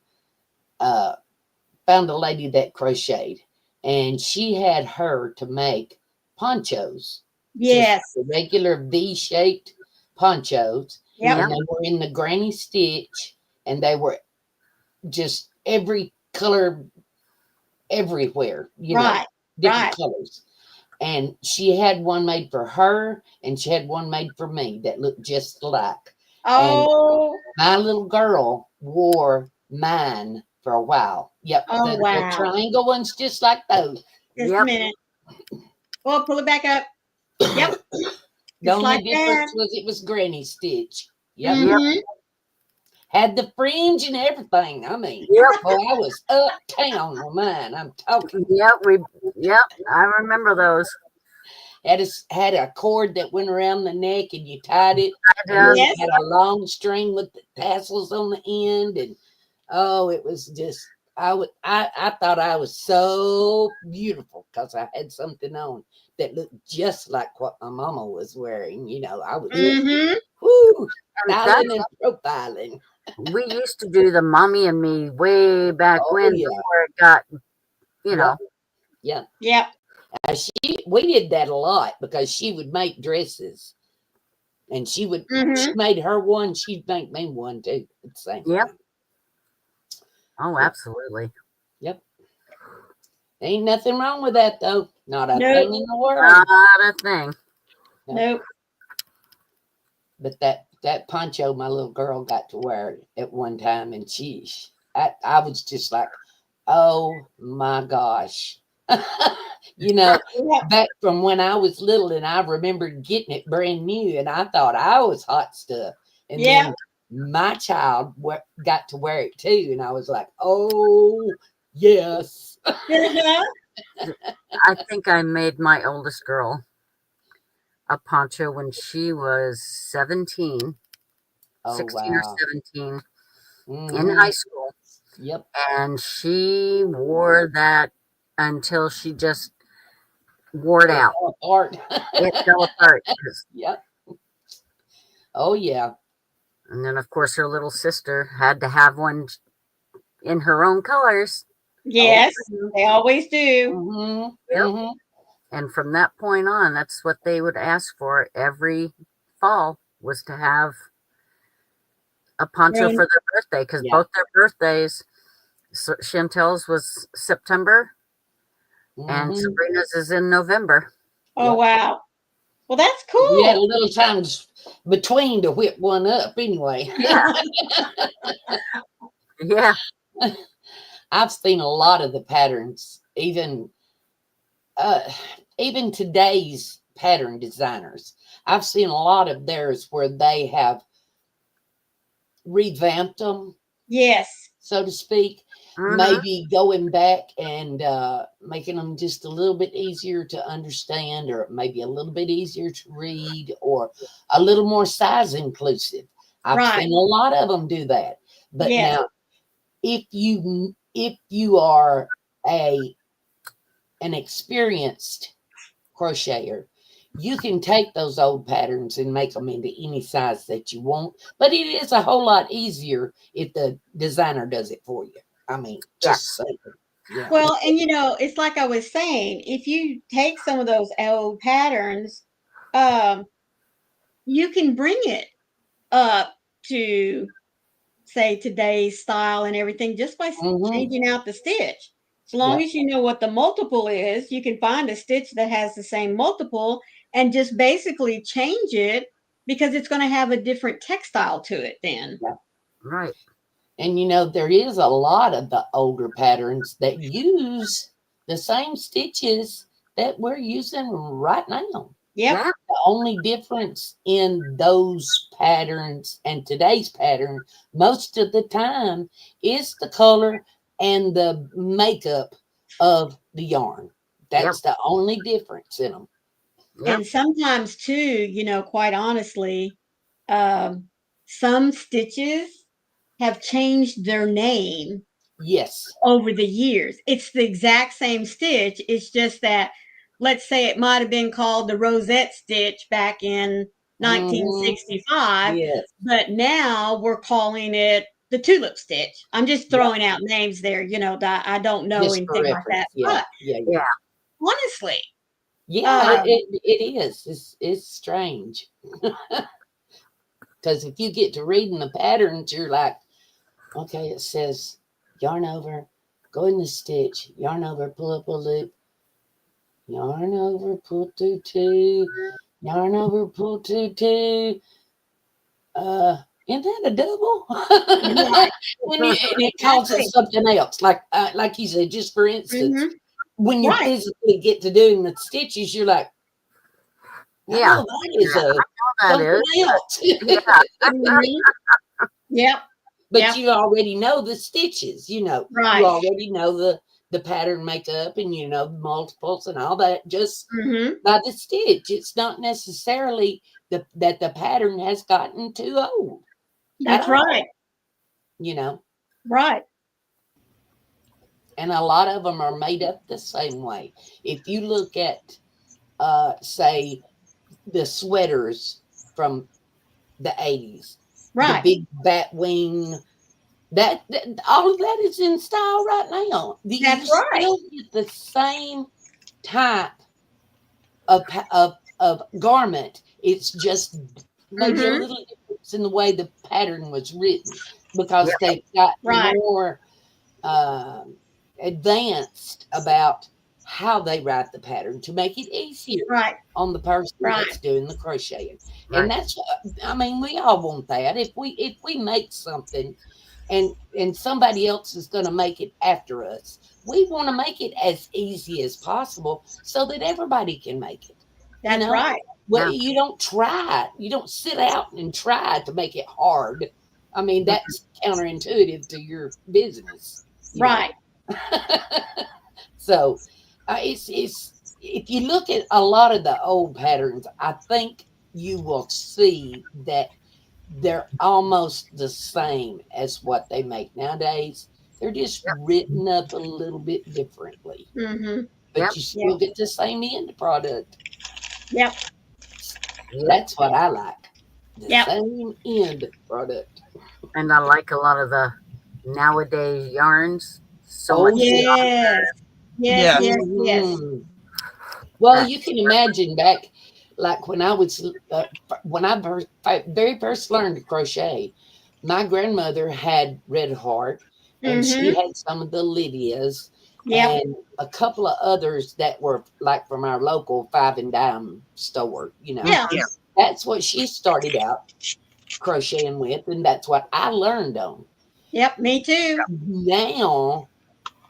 Speaker 3: found a lady that crocheted, and she had her to make ponchos.
Speaker 2: Yes.
Speaker 3: Just the regular V-shaped ponchos.
Speaker 2: Yep.
Speaker 3: And they were in the granny stitch, and they were just every color everywhere, you know,
Speaker 2: Right.
Speaker 3: different
Speaker 2: Right.
Speaker 3: colors. And she had one made for her, and she had one made for me that looked just alike.
Speaker 2: Oh.
Speaker 3: My little girl wore mine for a while. Yep.
Speaker 2: Oh,
Speaker 3: the
Speaker 2: wow.
Speaker 3: triangle ones, just like those.
Speaker 2: Just
Speaker 4: Yep.
Speaker 2: a minute. Well, pull it back up. Yep.
Speaker 3: The
Speaker 2: Just
Speaker 3: only
Speaker 2: like
Speaker 3: difference
Speaker 2: that.
Speaker 3: was it was granny stitch. Yep.
Speaker 2: Mhm.
Speaker 3: Had the fringe and everything. I mean,
Speaker 4: Yep.
Speaker 3: boy, I was uptown with mine. I'm talking.
Speaker 4: Yep. I remember those.
Speaker 3: Had a cord that went around the neck, and you tied it.
Speaker 4: I
Speaker 3: And
Speaker 4: did.
Speaker 3: it
Speaker 2: Yes.
Speaker 3: had a long string with the tassels on the end, and Oh, it was just I thought I was so beautiful because I had something on that looked just like what my mama was wearing. You know, I was
Speaker 2: Mm-hmm.
Speaker 3: whoo,
Speaker 4: And
Speaker 3: styling and profiling.
Speaker 4: we used to do the Mommy and Me way back
Speaker 3: Oh
Speaker 4: when
Speaker 3: yeah,
Speaker 4: before it got, you
Speaker 3: yep,
Speaker 4: know.
Speaker 3: yep.
Speaker 2: Yep.
Speaker 3: We did that a lot because she would make dresses, and she
Speaker 2: Mm-hmm.
Speaker 3: made her one, she'd make me one too at the same
Speaker 4: Yep.
Speaker 3: time.
Speaker 4: Oh,
Speaker 3: Yep,
Speaker 4: absolutely.
Speaker 3: yep. Ain't nothing wrong with that though. Not a
Speaker 2: Nope.
Speaker 3: thing in the world.
Speaker 4: Not a thing.
Speaker 3: No.
Speaker 2: Nope.
Speaker 3: But that poncho my little girl got to wear at one time, and I was just like, oh my gosh. You know,
Speaker 2: Yep.
Speaker 3: back from when I was little, and I remember getting it brand new, and I thought I was hot stuff. And
Speaker 2: Yep.
Speaker 3: then my child got to wear it too, and I was like, oh yes.
Speaker 2: Uh-huh.
Speaker 4: I think I made my oldest girl a poncho when she was 17,
Speaker 3: Oh
Speaker 4: 16 or
Speaker 3: wow.
Speaker 4: 17 in
Speaker 3: Hmm.
Speaker 4: high school.
Speaker 3: Yep.
Speaker 4: And she wore that until she just wore it
Speaker 3: It
Speaker 4: out.
Speaker 3: fell apart.
Speaker 4: It fell apart.
Speaker 3: Yep. Oh yeah.
Speaker 4: And then, of course, her little sister had to have one in her own colors.
Speaker 3: Oh.
Speaker 2: Yes, they always do.
Speaker 3: Mm-hmm.
Speaker 4: Yep.
Speaker 3: Mm-hmm.
Speaker 4: And from that point on, that's what they would ask for every fall, was to have a poncho
Speaker 2: Right.
Speaker 4: for their birthday, because
Speaker 3: Yeah.
Speaker 4: both their birthdays, so Chantel's was September and
Speaker 3: Mm-hmm.
Speaker 4: Sabrina's is in November.
Speaker 2: Oh
Speaker 3: Yep.
Speaker 2: wow. Well, that's
Speaker 3: We had a
Speaker 2: cool.
Speaker 3: little time between to whip one up anyway.
Speaker 4: Yeah, yeah,
Speaker 3: I've seen a lot of the patterns, uh, even today's pattern designers. I've seen a lot of theirs where they have revamped them,
Speaker 2: Yes.
Speaker 3: so to speak.
Speaker 4: mhm,
Speaker 3: Maybe going back and making them just a little bit easier to understand, or maybe a little bit easier to read, or a little more size inclusive. I've
Speaker 2: Right.
Speaker 3: seen a lot of them do that. But
Speaker 2: Yes.
Speaker 3: now, if you are an experienced crocheter, you can take those old patterns and make them into any size that you want. But it is a whole lot easier if the designer does it for you. I mean, just saying. Yeah.
Speaker 2: Well, and it's like I was saying, if you take some of those old patterns, um, you can bring it up to say today's style and everything just by
Speaker 3: Hmm.
Speaker 2: changing out the stitch. As long
Speaker 3: Yep.
Speaker 2: as you know what the multiple is, you can find a stitch that has the same multiple and just basically change it because it's going to have a different textile to it then.
Speaker 4: right.
Speaker 3: And there is a lot of the older patterns that use the same stitches that we're using right now.
Speaker 2: Yep.
Speaker 4: Yeah,
Speaker 3: The only difference in those patterns and today's pattern, most of the time, is the color and the makeup of the yarn. That's the only difference in them.
Speaker 4: yep,
Speaker 2: And sometimes too, quite honestly, some stitches have changed their name
Speaker 3: Yes.
Speaker 2: over the years. It's the exact same stitch. It's just that, let's say it might have been called the rosette stitch back in
Speaker 3: Mhm.
Speaker 2: 1965,
Speaker 3: Yes.
Speaker 2: but now we're calling it the tulip stitch. I'm just
Speaker 3: Yep.
Speaker 2: throwing out names there, that I don't know
Speaker 3: Just for
Speaker 2: anything like that.
Speaker 3: reference. Yeah.
Speaker 2: But
Speaker 3: Yeah. Yeah.
Speaker 4: yeah.
Speaker 2: honestly,
Speaker 3: Yeah.
Speaker 2: um,
Speaker 3: It is. It's strange. Because if you get to reading the patterns, you're like, okay, it says yarn over, go in the stitch, yarn over, pull up a loop, yarn over, pull through two, yarn over, pull through two. Isn't that a double?
Speaker 2: right.
Speaker 3: And it calls it
Speaker 2: Exactly.
Speaker 3: something else. Like you said, just for instance,
Speaker 2: Hmm.
Speaker 3: when you
Speaker 2: Right.
Speaker 3: physically get to doing the stitches, you're like, I
Speaker 4: Yeah,
Speaker 3: know that is
Speaker 4: that
Speaker 3: something
Speaker 4: is.
Speaker 3: else.
Speaker 4: Yeah,
Speaker 2: Hmm. Yep.
Speaker 3: But
Speaker 2: Yep.
Speaker 3: you already know the stitches, you
Speaker 2: Right.
Speaker 3: already know the pattern makeup, and the multiples and all that just
Speaker 2: Hmm.
Speaker 3: by the stitch. It's not necessarily that the pattern has gotten too old at
Speaker 2: That's
Speaker 3: all,
Speaker 2: right.
Speaker 3: you know.
Speaker 2: Right.
Speaker 3: and a lot of them are made up the same way. If you look at, say, the sweaters from the 80s, the
Speaker 2: Right.
Speaker 3: big bat wing, that all of that is in style right now. You
Speaker 2: That's right.
Speaker 3: still get the same type of garment. It's just maybe a
Speaker 2: Mhm.
Speaker 3: little difference in the way the pattern was written, because
Speaker 4: Yep.
Speaker 3: they've got
Speaker 2: Right.
Speaker 3: more advanced about how they write the pattern to make it easier
Speaker 2: Right.
Speaker 3: on the person
Speaker 2: Right.
Speaker 3: that's doing the crocheting.
Speaker 4: Right.
Speaker 3: And that's, I mean, we all want that. If we make something and somebody else is going to make it after us, we want to make it as easy as possible so that everybody can make it.
Speaker 2: That's
Speaker 3: know?
Speaker 2: right.
Speaker 3: Well,
Speaker 4: Yeah.
Speaker 3: you don't try. You don't sit out and try to make it hard. I mean, that's counterintuitive to your business. you know.
Speaker 2: Right.
Speaker 3: So it's if you look at a lot of the old patterns, I think you will see that they're almost the same as what they make nowadays. They're just written up a little bit differently,
Speaker 2: Mhm.
Speaker 3: but
Speaker 4: Yep.
Speaker 3: you still get the same end product.
Speaker 2: Yep.
Speaker 3: That's what I like. The
Speaker 2: Yep.
Speaker 3: same end product.
Speaker 4: And I like a lot of the nowadays yarns. So
Speaker 3: Oh,
Speaker 4: much.
Speaker 2: Yes. Yes.
Speaker 1: Yeah.
Speaker 2: Yes. Yes.
Speaker 3: Mhm. Well, you can imagine back, like when I was when I very first learned to crochet, my grandmother had Red Heart, and she
Speaker 2: Mhm.
Speaker 3: had some of the Lydias,
Speaker 2: Yep.
Speaker 3: and a couple of others that were like from our local 5 and dime store.
Speaker 2: Yeah.
Speaker 1: Yeah.
Speaker 3: That's what she started out crocheting with, and that's what I learned on.
Speaker 2: Yep. Me too.
Speaker 3: Now,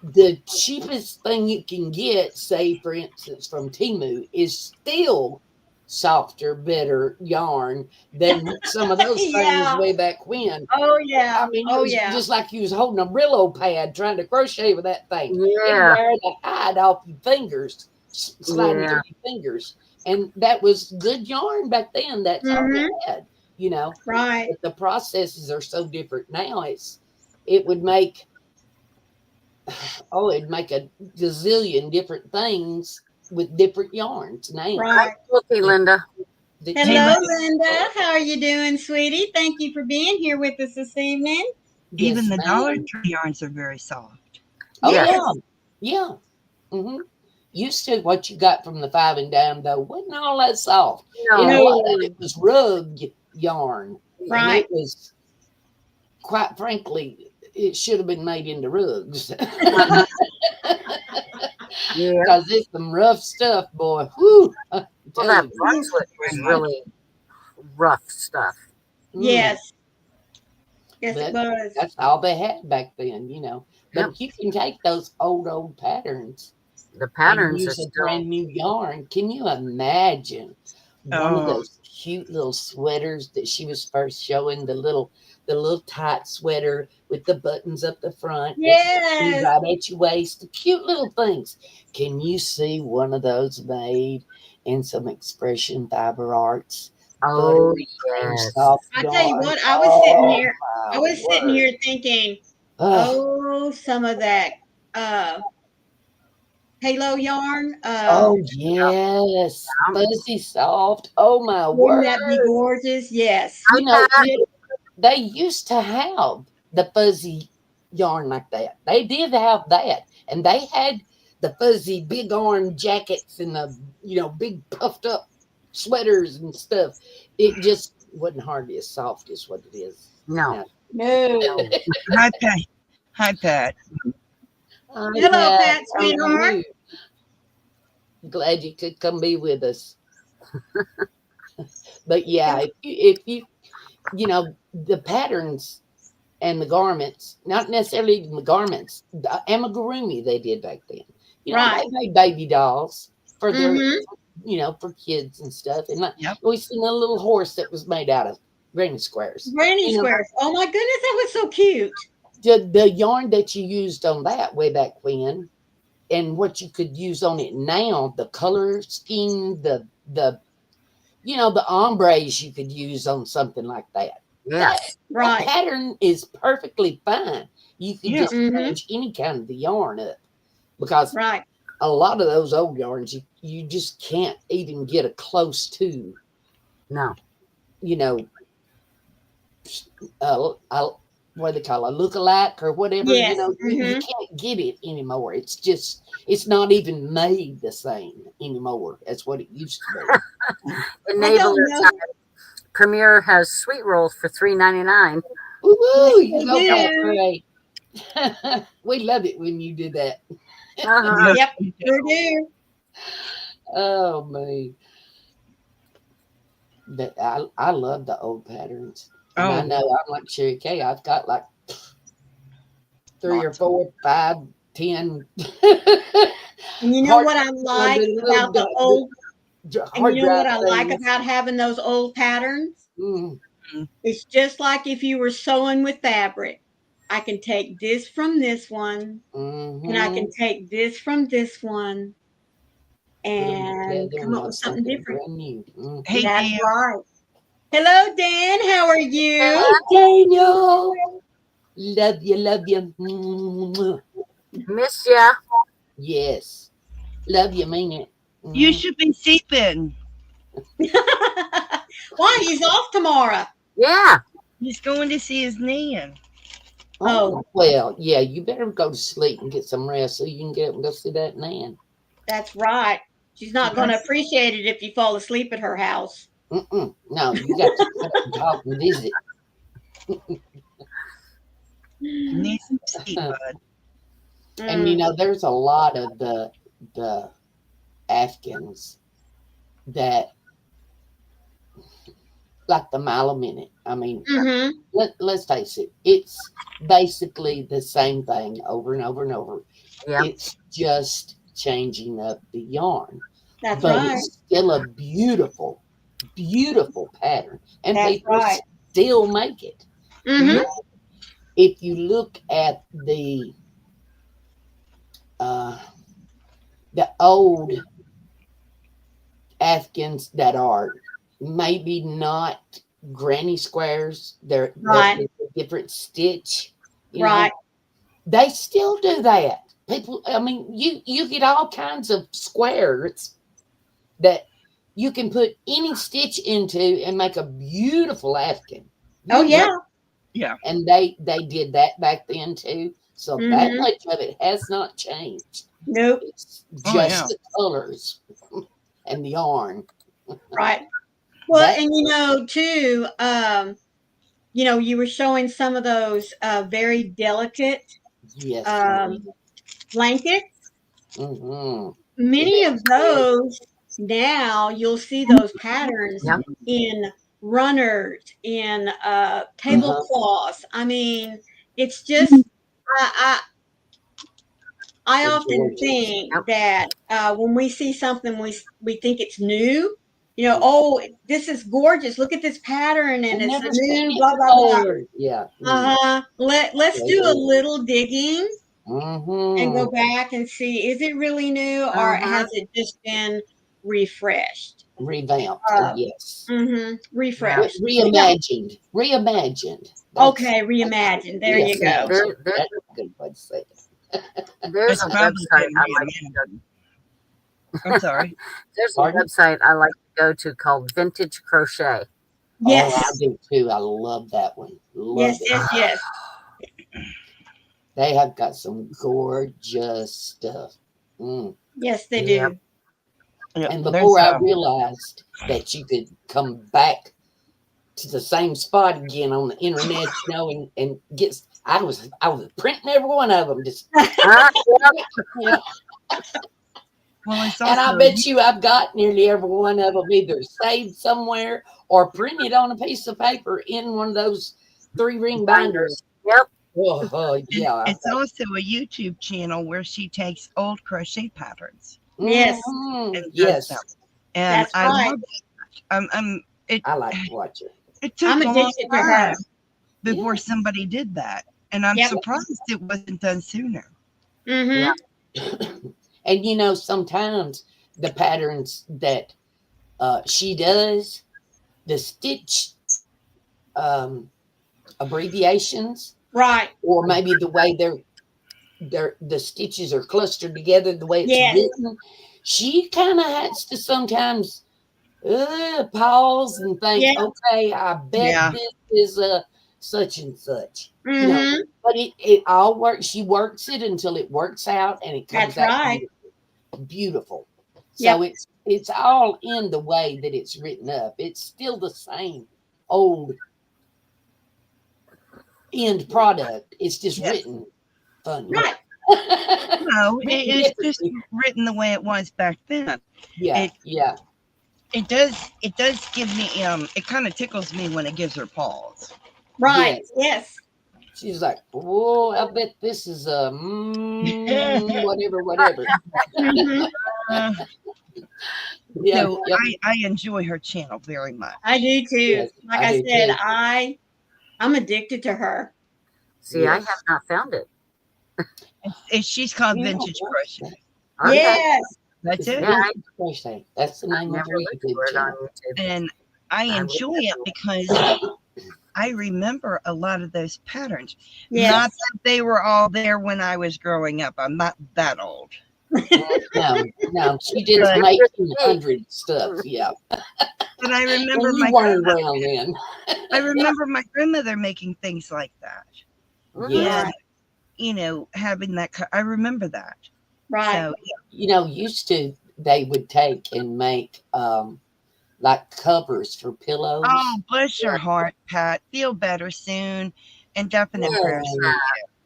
Speaker 3: the cheapest thing you can get, say for instance from Temu, is still softer, better yarn than some of those things
Speaker 2: Yeah.
Speaker 3: way back when.
Speaker 2: Oh yeah.
Speaker 3: I mean, it
Speaker 2: Oh
Speaker 3: was
Speaker 2: yeah.
Speaker 3: just like you was holding a Brillo pad trying to crochet with that thing. It
Speaker 4: Yeah.
Speaker 3: wear the hide off your fingers, sliding
Speaker 4: Yeah.
Speaker 3: through your fingers. And that was good yarn back then. That's all
Speaker 2: Mhm.
Speaker 3: you had.
Speaker 2: Right.
Speaker 3: But the processes are so different now. It would make it'd make a gazillion different things with different yarns now.
Speaker 2: Right.
Speaker 4: Okay, Linda.
Speaker 3: that
Speaker 1: Hey,
Speaker 3: you-
Speaker 2: Hello,
Speaker 1: Linda.
Speaker 2: Linda. How are you doing, sweetie? Thank you for being here with us this evening.
Speaker 1: Even
Speaker 3: Yes,
Speaker 1: the Dollar
Speaker 3: ma'am.
Speaker 1: Tree yarns are very soft.
Speaker 3: Oh
Speaker 2: Yes.
Speaker 3: yeah. Hmm. Used to what you got from the 5 and dime though wasn't all that soft. And a
Speaker 4: No.
Speaker 3: lot of it was rug yarn. And
Speaker 2: Right.
Speaker 3: it was, quite frankly, it should have been made into rugs.
Speaker 4: Yeah.
Speaker 3: Because it's some rough stuff, boy. Whew.
Speaker 4: Well, that Brunswick was
Speaker 1: Very
Speaker 4: really rough stuff.
Speaker 2: Yes. Yes,
Speaker 3: But
Speaker 2: it was.
Speaker 3: that's all they had back then. But
Speaker 4: Yep.
Speaker 3: if you can take those old patterns
Speaker 4: The
Speaker 3: and
Speaker 4: patterns are
Speaker 3: use a
Speaker 4: still.
Speaker 3: brand new yarn, can you imagine one of
Speaker 1: Oh.
Speaker 3: those cute little sweaters that she was first showing, the little tight sweater with the buttons up the front, that
Speaker 2: Yes.
Speaker 3: right at your waist, the cute little things. Can you see one of those made in some Expression Fiber Arts?
Speaker 4: Oh,
Speaker 3: Buttery cream
Speaker 4: yes.
Speaker 3: soft
Speaker 2: I tell you
Speaker 3: yarn.
Speaker 2: what, I was sitting
Speaker 3: Oh,
Speaker 2: here.
Speaker 3: my
Speaker 2: I was sitting
Speaker 3: word.
Speaker 2: here thinking,
Speaker 3: Ugh.
Speaker 2: oh, some of that halo yarn.
Speaker 3: Oh yes, fuzzy soft. Oh my
Speaker 2: Wouldn't
Speaker 3: word!
Speaker 2: that be gorgeous? Yes.
Speaker 3: You know
Speaker 2: Yeah.
Speaker 3: they used to have the fuzzy yarn like that. They did have that, and they had the fuzzy big arm jackets and the big puffed up sweaters and stuff. It just wasn't hardly as soft as what it is.
Speaker 4: No.
Speaker 2: No.
Speaker 1: Hi, Pat. Hi, Pat.
Speaker 2: Hello, Pat,
Speaker 3: How are
Speaker 2: sweetheart.
Speaker 3: you? Glad you could come be with us. But yeah, if you the patterns and the garments, not necessarily even the garments, the amigurumi they did back then.
Speaker 2: Right.
Speaker 3: They made baby dolls for their,
Speaker 2: Mhm.
Speaker 3: for kids and stuff. And
Speaker 1: Yep.
Speaker 3: we seen a little horse that was made out of granny squares.
Speaker 2: Granny
Speaker 3: You know,
Speaker 2: squares. Oh my goodness, that was so cute.
Speaker 3: The yarn that you used on that way back when, and what you could use on it now, the color scheme, the the ombres you could use on something like that.
Speaker 4: Yes.
Speaker 3: That
Speaker 2: Right.
Speaker 3: pattern is perfectly fine. You could
Speaker 1: Yeah.
Speaker 3: just
Speaker 2: Mhm.
Speaker 3: change any kind of the yarn up, because
Speaker 2: Right.
Speaker 3: a lot of those old yarns you just can't even get a close to,
Speaker 4: No.
Speaker 3: you know, what they call a look-alike or whatever. You
Speaker 2: Yes.
Speaker 3: know, you
Speaker 2: Mhm.
Speaker 3: can't get it anymore. It's not even made the same anymore as what it used to be.
Speaker 2: I
Speaker 4: Enable
Speaker 2: don't know.
Speaker 4: Premier has sweet rolls for $3.99.
Speaker 2: Yes,
Speaker 3: Woo, you
Speaker 2: they
Speaker 3: go for
Speaker 2: do.
Speaker 3: it, Ray. We love it when you do that.
Speaker 4: Uh-huh.
Speaker 1: Yes,
Speaker 2: Yep.
Speaker 1: we do.
Speaker 2: Sure do.
Speaker 3: Oh man, I love the old patterns, and I
Speaker 1: Oh,
Speaker 3: know I'm like Sherry Kay. I've got like 3 or
Speaker 1: lots of
Speaker 3: 4, 5, 10
Speaker 2: And you know
Speaker 3: hard
Speaker 2: what I
Speaker 3: one of
Speaker 2: like
Speaker 3: the
Speaker 2: about the
Speaker 3: little
Speaker 2: old, and
Speaker 3: hard
Speaker 2: you know what
Speaker 3: drive
Speaker 2: I like
Speaker 3: things.
Speaker 2: about having those old patterns?
Speaker 3: Mm,
Speaker 2: It's just like if you were sewing with fabric. I can take this from this one, and I
Speaker 3: mm-hmm.
Speaker 2: can take this from this one,
Speaker 3: Put them
Speaker 2: and
Speaker 3: together
Speaker 2: come
Speaker 3: and
Speaker 2: up
Speaker 3: have
Speaker 2: with something
Speaker 3: something
Speaker 2: different.
Speaker 3: brand new. Mm.
Speaker 1: hey,
Speaker 2: That's
Speaker 1: Dan.
Speaker 2: right. Hello, Dan. How are you?
Speaker 3: Hey, Daniel. Love you, love you. Mwah.
Speaker 4: Miss ya.
Speaker 3: Yes. Love you, mean it.
Speaker 1: You
Speaker 3: Mm.
Speaker 1: should be sleeping.
Speaker 2: Why? He's off tomorrow.
Speaker 4: Yeah.
Speaker 1: He's going to see his nan.
Speaker 3: Oh, well, yeah, you better go to sleep and get some rest so you can get up and go see that man.
Speaker 2: That's right. She's not going to
Speaker 1: Yes.
Speaker 2: appreciate it if you fall asleep at her house.
Speaker 3: Mm-mm. No, you got to get up and talk and visit.
Speaker 1: You need some sleep, bud.
Speaker 3: And you
Speaker 2: Mm.
Speaker 3: know, there's a lot of the Afghans that like the mile a minute. I mean,
Speaker 2: Mhm.
Speaker 3: let's face it, it's basically the same thing over and over and over.
Speaker 4: Yeah.
Speaker 3: It's just changing up the yarn,
Speaker 2: That's
Speaker 3: but
Speaker 2: right.
Speaker 3: it's still a beautiful, beautiful pattern, and
Speaker 2: That's
Speaker 3: people
Speaker 2: right.
Speaker 3: still make it.
Speaker 2: Mhm.
Speaker 3: If you look at the uh, old Afghans that are maybe not granny squares, they're
Speaker 2: Right.
Speaker 3: a different stitch, you know,
Speaker 2: Right.
Speaker 3: they still do that. People, I mean, you get all kinds of squares that you can put any stitch into and make a beautiful Afghan.
Speaker 2: Oh yeah.
Speaker 1: Yeah.
Speaker 3: And they did that back then too. So that
Speaker 2: Mhm.
Speaker 3: much of it has not changed.
Speaker 2: Nope.
Speaker 3: It's
Speaker 1: Oh,
Speaker 3: just
Speaker 1: yeah.
Speaker 3: the colors and the yarn.
Speaker 2: Right. Well,
Speaker 3: That
Speaker 2: and you know too, you know, you were showing some of those very delicate
Speaker 3: yes.
Speaker 2: blankets.
Speaker 3: Mm-hmm.
Speaker 2: Many of those now you'll see those patterns
Speaker 4: Yeah.
Speaker 2: in runners, in tablecloths. I mean, it's just I
Speaker 3: They're
Speaker 2: often
Speaker 3: gorgeous.
Speaker 2: think
Speaker 4: Yep.
Speaker 2: that when we see something we think it's new, you know, oh, this is gorgeous. Look at this pattern, and
Speaker 3: I've
Speaker 2: it's a
Speaker 3: never seen
Speaker 2: new
Speaker 3: it
Speaker 2: blah blah blah.
Speaker 3: before. Yeah.
Speaker 2: Let's do a little digging and
Speaker 3: Mm-hmm.
Speaker 2: go back and see, is it really new or
Speaker 4: Uh-huh.
Speaker 2: has it just been refreshed?
Speaker 3: Revamped. Yes.
Speaker 4: Yeah.
Speaker 2: Refreshed. Yeah.
Speaker 3: Reimagined. Reimagined.
Speaker 2: Okay, reimagined. There you go.
Speaker 3: reimagined.
Speaker 4: There,
Speaker 3: That's a good way to say it.
Speaker 4: there's
Speaker 1: It's
Speaker 4: a
Speaker 1: probably
Speaker 4: website
Speaker 1: been
Speaker 4: I like to go.
Speaker 1: reimagined. I'm sorry.
Speaker 4: There's a
Speaker 3: Pardon?
Speaker 4: website I like to go to called Vintage Crochet.
Speaker 2: Yes.
Speaker 3: Oh, I do too. I love that one. Love
Speaker 2: Yes,
Speaker 3: it.
Speaker 2: yes, yes.
Speaker 3: They have got some gorgeous stuff. Mm.
Speaker 2: Yes, they
Speaker 4: Yep.
Speaker 2: do.
Speaker 1: Yep.
Speaker 3: And
Speaker 1: There's
Speaker 3: before I realized that you could come back to the same spot again on the internet, you know, and get, I was printing every one of them, just,
Speaker 4: Yep.
Speaker 3: you know,
Speaker 1: well, it's
Speaker 3: and I
Speaker 1: also
Speaker 3: bet you I've got nearly every one of them either saved somewhere or printed on a piece of paper in one of those 3-ring binders.
Speaker 4: Yep.
Speaker 3: Oh, yeah.
Speaker 1: it's also a YouTube channel where she takes old crochet patterns
Speaker 2: Yes.
Speaker 3: Mhm.
Speaker 1: and does
Speaker 3: Yes,
Speaker 1: them. And
Speaker 2: That's
Speaker 1: I
Speaker 2: right.
Speaker 1: love it.
Speaker 3: I like to watch it.
Speaker 1: It took
Speaker 2: I'm
Speaker 1: a long
Speaker 2: addicted to her.
Speaker 1: time before
Speaker 3: Yeah.
Speaker 1: somebody did that, and I'm
Speaker 2: Yep.
Speaker 1: surprised it wasn't done sooner.
Speaker 2: Mm-hmm.
Speaker 3: And you know, sometimes the patterns that she does, the stitch abbreviations
Speaker 2: Right.
Speaker 3: or maybe the way the stitches are clustered together, the way it's
Speaker 2: Yes.
Speaker 3: written. She kind of has to sometimes pause and think,
Speaker 2: Yeah.
Speaker 3: okay, I bet
Speaker 1: Yeah.
Speaker 3: this is a such and such. You know,
Speaker 2: Mm-hmm.
Speaker 3: but it all works. She works it until it works out, and it comes
Speaker 2: That's
Speaker 3: out
Speaker 2: right.
Speaker 3: beautiful.
Speaker 2: Yep.
Speaker 3: So it's all in the way that it's written up. It's still the same old end product. It's just
Speaker 1: Yes.
Speaker 3: written funny.
Speaker 2: Right.
Speaker 1: No,
Speaker 3: Written
Speaker 1: it's just
Speaker 3: differently.
Speaker 1: written the way it was back then.
Speaker 3: Yeah,
Speaker 1: It
Speaker 3: yeah.
Speaker 1: it does give me it kind of tickles me when it gives her pause.
Speaker 2: Right.
Speaker 3: Yes.
Speaker 2: Yes.
Speaker 3: She's like, oh, I bet this is a whatever.
Speaker 2: Mm-hmm.
Speaker 1: Uh,
Speaker 3: Yeah,
Speaker 1: so
Speaker 3: yep,
Speaker 1: I enjoy her channel very much.
Speaker 2: I do too.
Speaker 3: yes,
Speaker 2: Like
Speaker 3: I
Speaker 2: I
Speaker 3: do
Speaker 2: said,
Speaker 3: too.
Speaker 2: I'm addicted to her.
Speaker 4: See, I
Speaker 3: Yes.
Speaker 4: have not found it.
Speaker 1: She's called
Speaker 3: Yeah,
Speaker 1: Vintage
Speaker 3: well,
Speaker 1: Crochet.
Speaker 4: Okay.
Speaker 2: Yes.
Speaker 1: That's
Speaker 3: It's
Speaker 1: it.
Speaker 4: Yeah,
Speaker 3: Vintage Crochet. That's the
Speaker 4: I've
Speaker 3: name of
Speaker 4: never
Speaker 3: her
Speaker 4: looked
Speaker 3: YouTube
Speaker 4: for it on
Speaker 3: channel.
Speaker 4: YouTube.
Speaker 1: And I
Speaker 4: I
Speaker 1: enjoy
Speaker 4: would
Speaker 1: it because I remember a lot of those patterns.
Speaker 2: Yes.
Speaker 1: Not that they were all there when I was growing up. I'm not that old.
Speaker 3: No, she did
Speaker 1: But-
Speaker 3: some 1800 stuff. Yeah,
Speaker 1: But I remember
Speaker 3: and
Speaker 1: my
Speaker 3: you weren't around then.
Speaker 1: I remember my grandmother making things like that.
Speaker 3: Yeah,
Speaker 1: And, having that. I remember that.
Speaker 2: Right.
Speaker 1: So,
Speaker 3: you know, used to they would take and make like covers for pillows.
Speaker 1: oh, bless your heart, Pat. Feel better soon. And definite
Speaker 3: Yeah.
Speaker 1: prayers for you.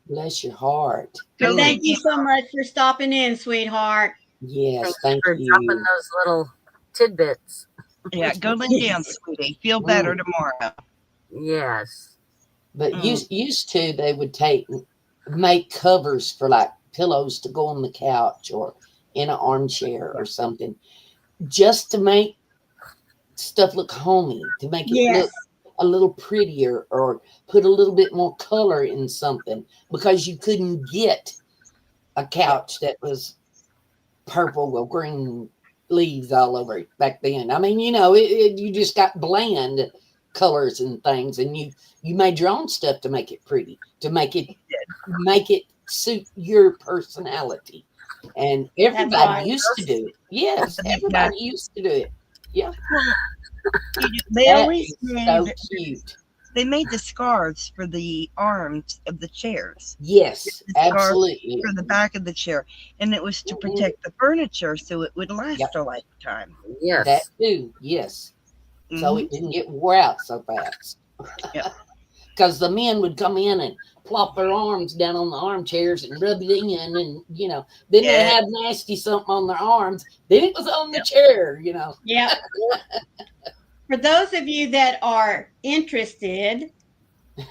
Speaker 3: Bless your heart.
Speaker 1: Go
Speaker 2: Well,
Speaker 1: lay
Speaker 2: thank you so much for stopping in, sweetheart.
Speaker 3: Yes,
Speaker 4: Thanks
Speaker 3: thank
Speaker 4: for
Speaker 3: you.
Speaker 4: dropping those little tidbits.
Speaker 1: Yeah, go lay down, sweetie. Feel better tomorrow.
Speaker 4: Yes.
Speaker 3: But used to they would make covers for like pillows to go on the couch or in an armchair or something, just to make stuff look homey, to make it
Speaker 2: Yes.
Speaker 3: look a little prettier or put a little bit more color in something, because you couldn't get a couch that was purple or green leaves all over it back then. I mean, you just got bland colors and things, and you made your own stuff to make it pretty, to make it suit your personality. And everybody
Speaker 2: right.
Speaker 3: used to do it. Yes, everybody used to do it. Yeah,
Speaker 1: They
Speaker 3: that
Speaker 1: always
Speaker 3: is
Speaker 1: made
Speaker 3: so cute.
Speaker 1: they made the scarves for the arms of the chairs,
Speaker 3: Yes,
Speaker 1: the scarf
Speaker 3: absolutely.
Speaker 1: for the back of the chair, and it was to protect the furniture so it would last
Speaker 3: Yep.
Speaker 1: a lifetime.
Speaker 4: Yes.
Speaker 3: That too. Yes. So it didn't get wore out so fast.
Speaker 1: Yeah.
Speaker 3: Because the men would come in and plop their arms down on the armchairs and rub it in, and then they
Speaker 1: Yeah.
Speaker 3: had nasty something on their arms. Then it was on the chair.
Speaker 2: Yeah. For those of you that are interested,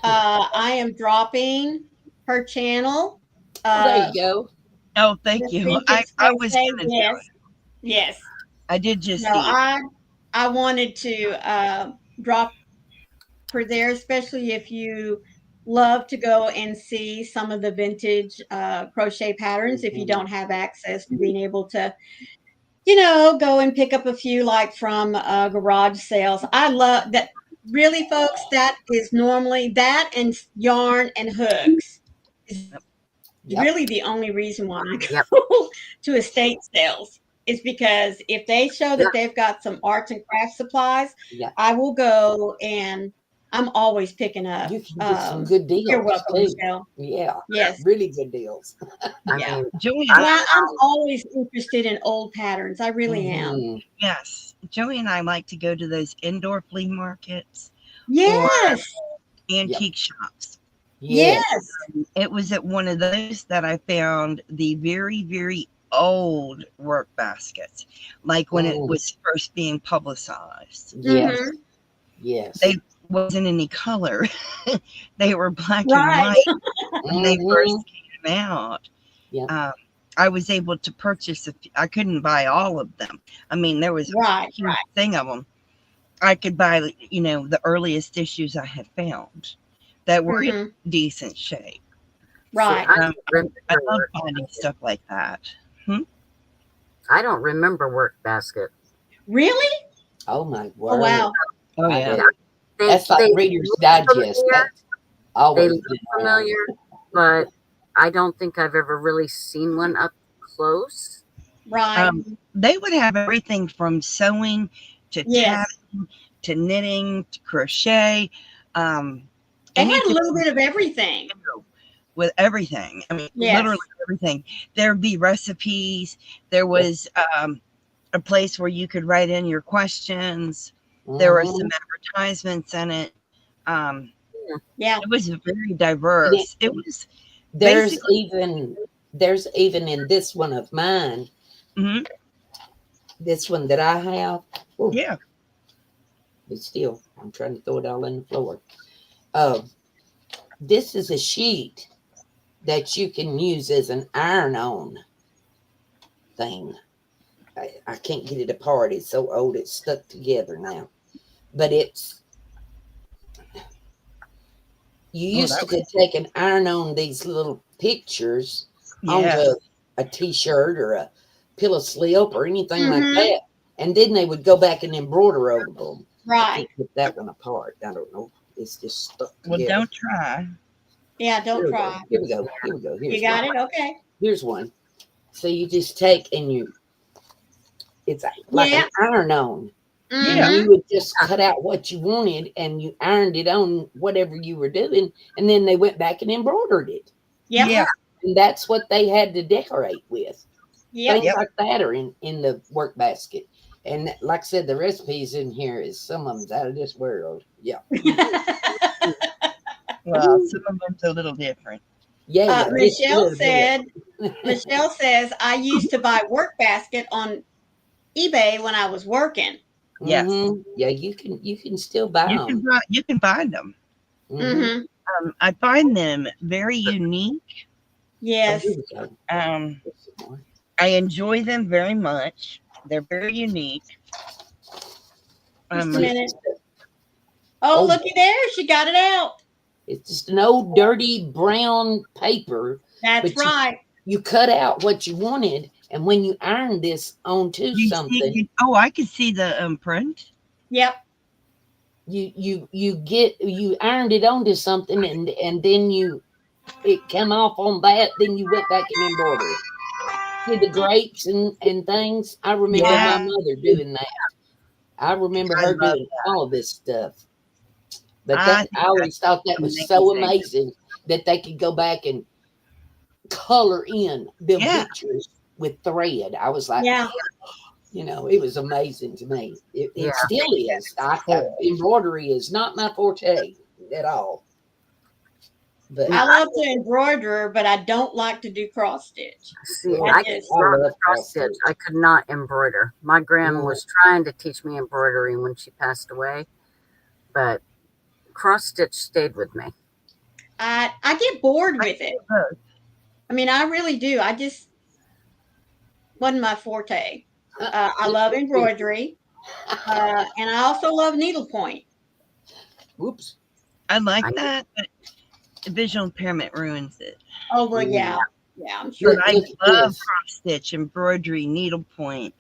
Speaker 2: I am dropping her channel.
Speaker 3: There you go.
Speaker 1: Oh, thank
Speaker 2: the
Speaker 1: you.
Speaker 2: Vintage
Speaker 1: I was
Speaker 2: Crochet,
Speaker 1: gonna do
Speaker 2: yes.
Speaker 1: it.
Speaker 2: Yes.
Speaker 1: I did just
Speaker 2: No,
Speaker 1: see it.
Speaker 2: I wanted to drop her there, especially if you love to go and see some of the vintage crochet patterns. If you don't have access to being able to, go and pick up a few like from garage sales. I love that. Really, folks, that is normally that and yarn and hooks is
Speaker 3: Yep.
Speaker 2: really the only reason why I go
Speaker 4: Yep.
Speaker 2: to estate sales. Is because if they show that they've got some arts and craft supplies,
Speaker 3: Yeah.
Speaker 2: I will go, and I'm always picking up.
Speaker 3: You can get some good deals.
Speaker 2: You're welcome,
Speaker 3: too.
Speaker 2: Michelle.
Speaker 3: Yeah.
Speaker 2: Yes.
Speaker 3: Really good deals.
Speaker 4: I
Speaker 2: Yeah.
Speaker 4: mean,
Speaker 1: Joey,
Speaker 2: Well, I'm always interested in old patterns. I really am.
Speaker 3: Mhm.
Speaker 1: yes, Joey and I like to go to those indoor flea markets,
Speaker 2: Yes.
Speaker 1: antique shops.
Speaker 3: Yes.
Speaker 2: Yes.
Speaker 1: It was at one of those that I found the very, very old work baskets, like when it
Speaker 3: Oh.
Speaker 1: was first being publicized.
Speaker 3: Yes.
Speaker 2: Mhm.
Speaker 3: Yes.
Speaker 1: They wasn't any color. They were black
Speaker 2: Right.
Speaker 1: and white when they first
Speaker 3: Mhm.
Speaker 1: came out.
Speaker 3: Yeah.
Speaker 1: I was able to purchase I couldn't buy all of them. I mean, there was a
Speaker 2: Right.
Speaker 1: huge
Speaker 2: Right.
Speaker 1: thing of them. I could buy, the earliest issues I had found that were in
Speaker 2: Mhm.
Speaker 1: decent shape.
Speaker 2: Right.
Speaker 4: I don't
Speaker 1: I love
Speaker 4: remember,
Speaker 1: finding stuff like that.
Speaker 4: I don't remember Work Basket.
Speaker 2: Really?
Speaker 3: Oh my word.
Speaker 2: Oh wow.
Speaker 1: Oh
Speaker 3: I
Speaker 1: yeah.
Speaker 3: do. That's like Reader's Digest.
Speaker 4: here?
Speaker 3: Always
Speaker 4: look
Speaker 3: been around.
Speaker 4: familiar, but I don't think I've ever really seen one up close.
Speaker 2: Right.
Speaker 1: They would have everything from sewing to
Speaker 2: Yes.
Speaker 1: tatting to knitting to crochet. Um,
Speaker 2: They had a
Speaker 1: anything
Speaker 2: little bit of everything.
Speaker 1: with everything. I mean,
Speaker 2: Yes.
Speaker 1: literally everything. There'd be recipes. There was a place where you could write in your questions. There were some advertisements in it.
Speaker 2: Yeah.
Speaker 1: It was very diverse. It was
Speaker 3: There's
Speaker 1: basically
Speaker 3: even in this one of mine,
Speaker 1: mhm,
Speaker 3: this one that I have. Ooh,
Speaker 1: yeah.
Speaker 3: but still, I'm trying to throw it all on the floor. This is a sheet that you can use as an iron-on thing. I can't get it apart. It's so old, it's stuck together now. But you used to could take and iron on these little pictures onto a t-shirt or a pillow slip or anything like that. And then they would go back and embroider over them.
Speaker 2: Right.
Speaker 3: I can't get that one apart. I don't know. It's just stuck together.
Speaker 1: Well, don't try.
Speaker 2: Yeah, don't try.
Speaker 3: Here we go. Here's
Speaker 2: You got
Speaker 3: one.
Speaker 2: it? Okay.
Speaker 3: Here's one. So you just take and it's like an iron on.
Speaker 2: Mhm.
Speaker 3: And you would just cut out what you wanted and you ironed it on whatever you were doing. And then they went back and embroidered it.
Speaker 2: Yep.
Speaker 1: Yeah.
Speaker 3: And that's what they had to decorate with.
Speaker 2: Yep.
Speaker 3: Things like that are in the work basket. And like I said, the recipes in here is some of them's out of this world. Yeah.
Speaker 1: Well, some of them's a little different.
Speaker 3: Yeah.
Speaker 2: Michelle says, I used to buy work basket on eBay when I was working.
Speaker 1: Yes.
Speaker 3: Yeah, you can still buy them.
Speaker 1: You can find them.
Speaker 3: Mhm.
Speaker 1: I find them very unique.
Speaker 2: Yes.
Speaker 1: I enjoy them very much. They're very unique.
Speaker 2: Just a minute. Oh, looky there. She got it out.
Speaker 3: It's just an old dirty brown paper.
Speaker 2: That's right.
Speaker 3: You cut out what you wanted, and when you iron this onto something,
Speaker 1: I can see the print.
Speaker 2: Yep.
Speaker 3: You ironed it onto something, and then it came off on that. Then you went back and embroidered. See the grapes and things. I remember my mother doing that. I remember her doing all of this stuff. But I always thought that was so amazing that they could go back and color in the pictures with thread. I was like, it was amazing to me. It still is. Embroidery is not my forte at all. But
Speaker 2: I love to embroider, but I don't like to do cross stitch.
Speaker 4: See, I could not cross stitch. I could not embroider. My grandma was trying to teach me embroidery when she passed away, but cross stitch stayed with me.
Speaker 2: I get bored with it. I mean, I really do. I just wasn't my forte. I love embroidery, and I also love needlepoint.
Speaker 3: Whoops.
Speaker 1: I like that, but visual impairment ruins it.
Speaker 2: Oh, well, yeah, I'm sure.
Speaker 1: But I love cross stitch, embroidery, needlepoint,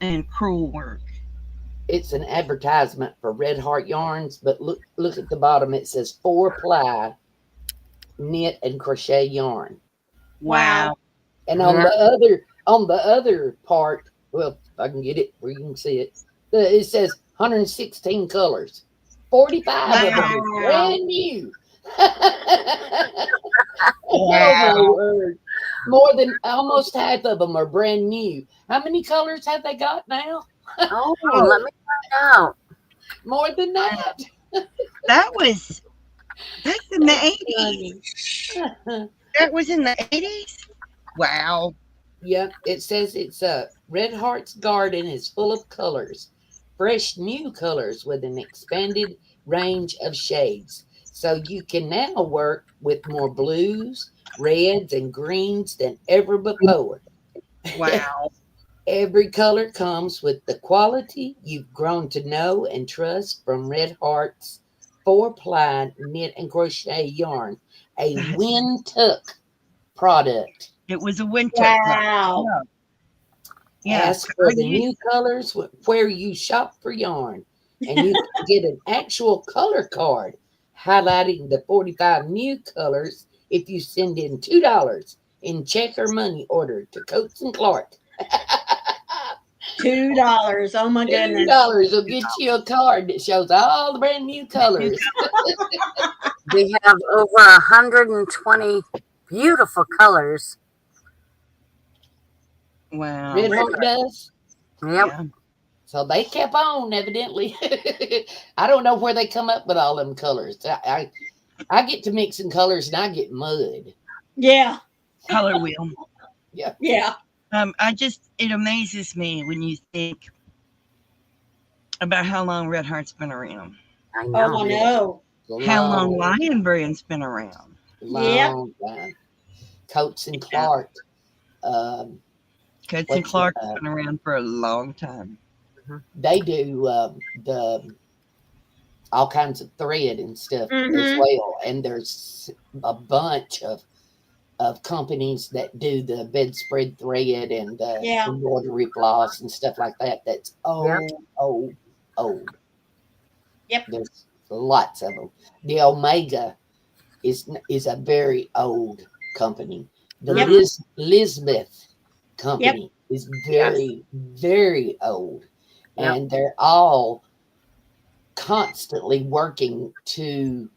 Speaker 1: and crewel work.
Speaker 3: It's an advertisement for Red Heart Yarns, but look at the bottom. It says 4-ply knit and crochet yarn.
Speaker 1: Wow.
Speaker 3: And on the other part, well, I can get it where you can see it. It says 116 colors. 45 of them are brand new. Oh my word. More than almost half of them are brand new. How many colors have they got now?
Speaker 4: Let me find out.
Speaker 3: More than that.
Speaker 1: That's in the 80s. That was in the 80s? Wow.
Speaker 3: Yep. It says it's Red Heart's garden is full of colors. Fresh new colors with an expanded range of shades. So you can now work with more blues, reds, and greens than ever before.
Speaker 1: Wow.
Speaker 3: Every color comes with the quality you've grown to know and trust from Red Heart's 4-ply knit and crochet yarn, a Wintuck product.
Speaker 1: It was a Wintuck.
Speaker 2: Wow.
Speaker 1: Yeah.
Speaker 3: Ask for the new colors where you shop for yarn, and you can get an actual color card. highlighting the 45 new colors if you send in $2 in check or money order to Coates and Clark.
Speaker 2: $2. Oh my goodness.
Speaker 3: $2 will get you a card that shows all the brand new colors.
Speaker 4: We have over 120 beautiful colors.
Speaker 1: Wow.
Speaker 3: Red Heart does.
Speaker 4: Yep.
Speaker 1: Yeah.
Speaker 3: So they kept on, evidently. I don't know where they come up with all them colors. I get to mixing colors and I get mud.
Speaker 2: Yeah.
Speaker 1: Color wheel.
Speaker 2: Yeah.
Speaker 1: It amazes me when you think about how long Red Heart's been around.
Speaker 4: I
Speaker 2: Oh,
Speaker 4: know.
Speaker 2: I know.
Speaker 1: How long Lion Brand's been around.
Speaker 3: Long time. Coates and Clark.
Speaker 1: Coates and Clark's been around for a long time.
Speaker 3: They do the all kinds of thread and stuff as
Speaker 2: Mhm.
Speaker 3: well. And there's a bunch of companies that do the bedspread thread and
Speaker 2: Yeah.
Speaker 3: embroidery floss and stuff like that. That's old.
Speaker 2: Yep.
Speaker 3: There's lots of them. The Omega is a very old company. The
Speaker 2: Yep.
Speaker 3: Lisbeth company is very, very old.
Speaker 4: Yep.
Speaker 3: And they're all constantly working to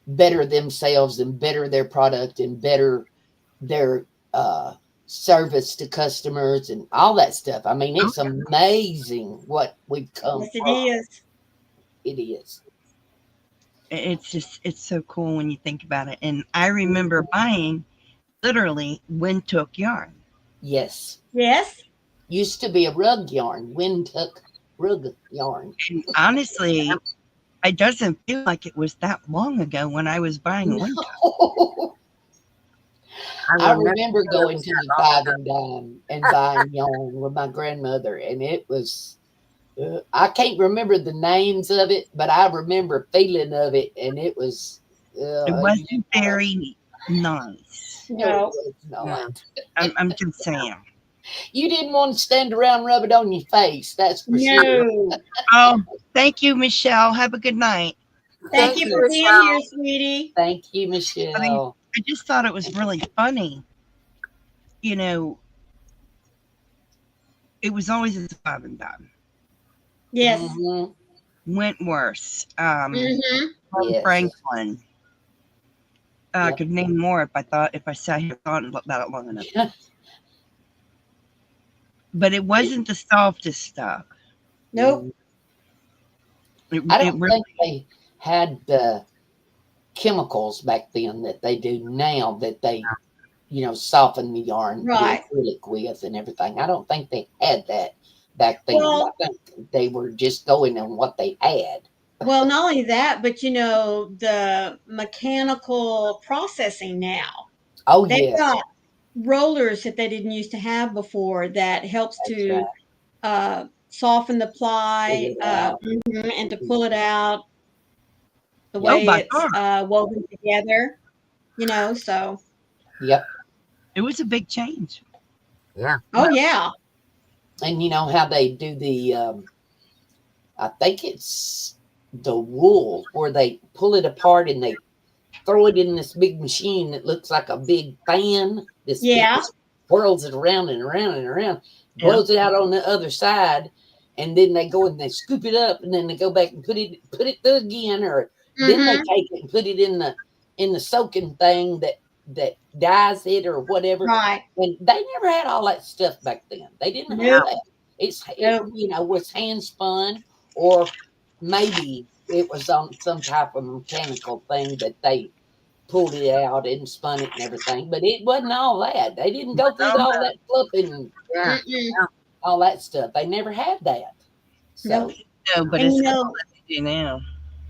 Speaker 3: better themselves and better their product and better their service to customers and all that stuff. I mean, it's amazing what we've come
Speaker 2: Yes,
Speaker 3: from.
Speaker 2: it is.
Speaker 3: It is.
Speaker 1: It's so cool when you think about it. And I remember buying literally Windhoek yarn.
Speaker 3: Yes.
Speaker 2: Yes.
Speaker 3: Used to be a rug yarn, Windhoek rug yarn.
Speaker 1: And honestly, it doesn't feel like it was that long ago when I was buying Windhoek.
Speaker 3: I remember going to the Five and Dime and buying yarn with my grandmother, and it was, I can't remember the names of it, but I remember feeling of it, and it was.
Speaker 1: It wasn't very nice.
Speaker 2: No.
Speaker 3: It was not.
Speaker 1: I'm just saying.
Speaker 3: You didn't want to stand around and rub it on your face, that's for sure.
Speaker 2: No.
Speaker 1: Oh, thank you, Michelle. Have a good night.
Speaker 2: Thank you for being here, sweetie.
Speaker 3: Thank you, Michelle.
Speaker 1: I just thought it was really funny. You know, it was always at the Five and Dime.
Speaker 2: Yes.
Speaker 3: Mhm.
Speaker 1: Wentworth,
Speaker 2: Mm-hmm.
Speaker 3: Yes.
Speaker 1: Franklin. I
Speaker 3: Yep.
Speaker 1: could name more if I sat here and thought about it long enough. But it wasn't the softest stuff.
Speaker 2: Nope.
Speaker 3: I don't think they had the chemicals back then that they do now that they, soften the yarn
Speaker 2: Right.
Speaker 3: acrylic with and everything. I don't think they had that back then.
Speaker 2: Well-
Speaker 3: I think they were just going on what they had.
Speaker 2: Well, not only that, but the mechanical processing now.
Speaker 3: Oh,
Speaker 2: They've
Speaker 3: yes.
Speaker 2: got rollers that they didn't used to have before that helps
Speaker 3: That's
Speaker 2: to soften the ply
Speaker 3: Pull it out.
Speaker 2: and to pull it out the
Speaker 1: Oh,
Speaker 2: way
Speaker 1: by
Speaker 2: it's woven together. So.
Speaker 3: Yep.
Speaker 1: It was a big change.
Speaker 4: Yeah.
Speaker 2: Oh yeah.
Speaker 3: And you know how they do the, I think it's the wool where they pull it apart and they throw it in this big machine that looks like a big fan. This
Speaker 2: Yeah.
Speaker 3: whirls it around and around and around,
Speaker 1: Yeah.
Speaker 3: blows it out on the other side, and then they go and they scoop it up, and then they go back and put it through again, or then they
Speaker 2: Mhm.
Speaker 3: take it and put it in the soaking thing that dyes it or whatever.
Speaker 2: Right.
Speaker 3: And they never had all that stuff back then. They didn't have that. It was hand spun, or maybe it was on some type of mechanical thing that they pulled it out and spun it and everything. But it wasn't all that. They didn't go through all that flipping and
Speaker 4: Yeah.
Speaker 2: Mm-mm.
Speaker 3: all that stuff. They never had that. So,
Speaker 2: Nope.
Speaker 1: No, but
Speaker 2: And
Speaker 1: it's
Speaker 2: you know-
Speaker 1: all that they do now.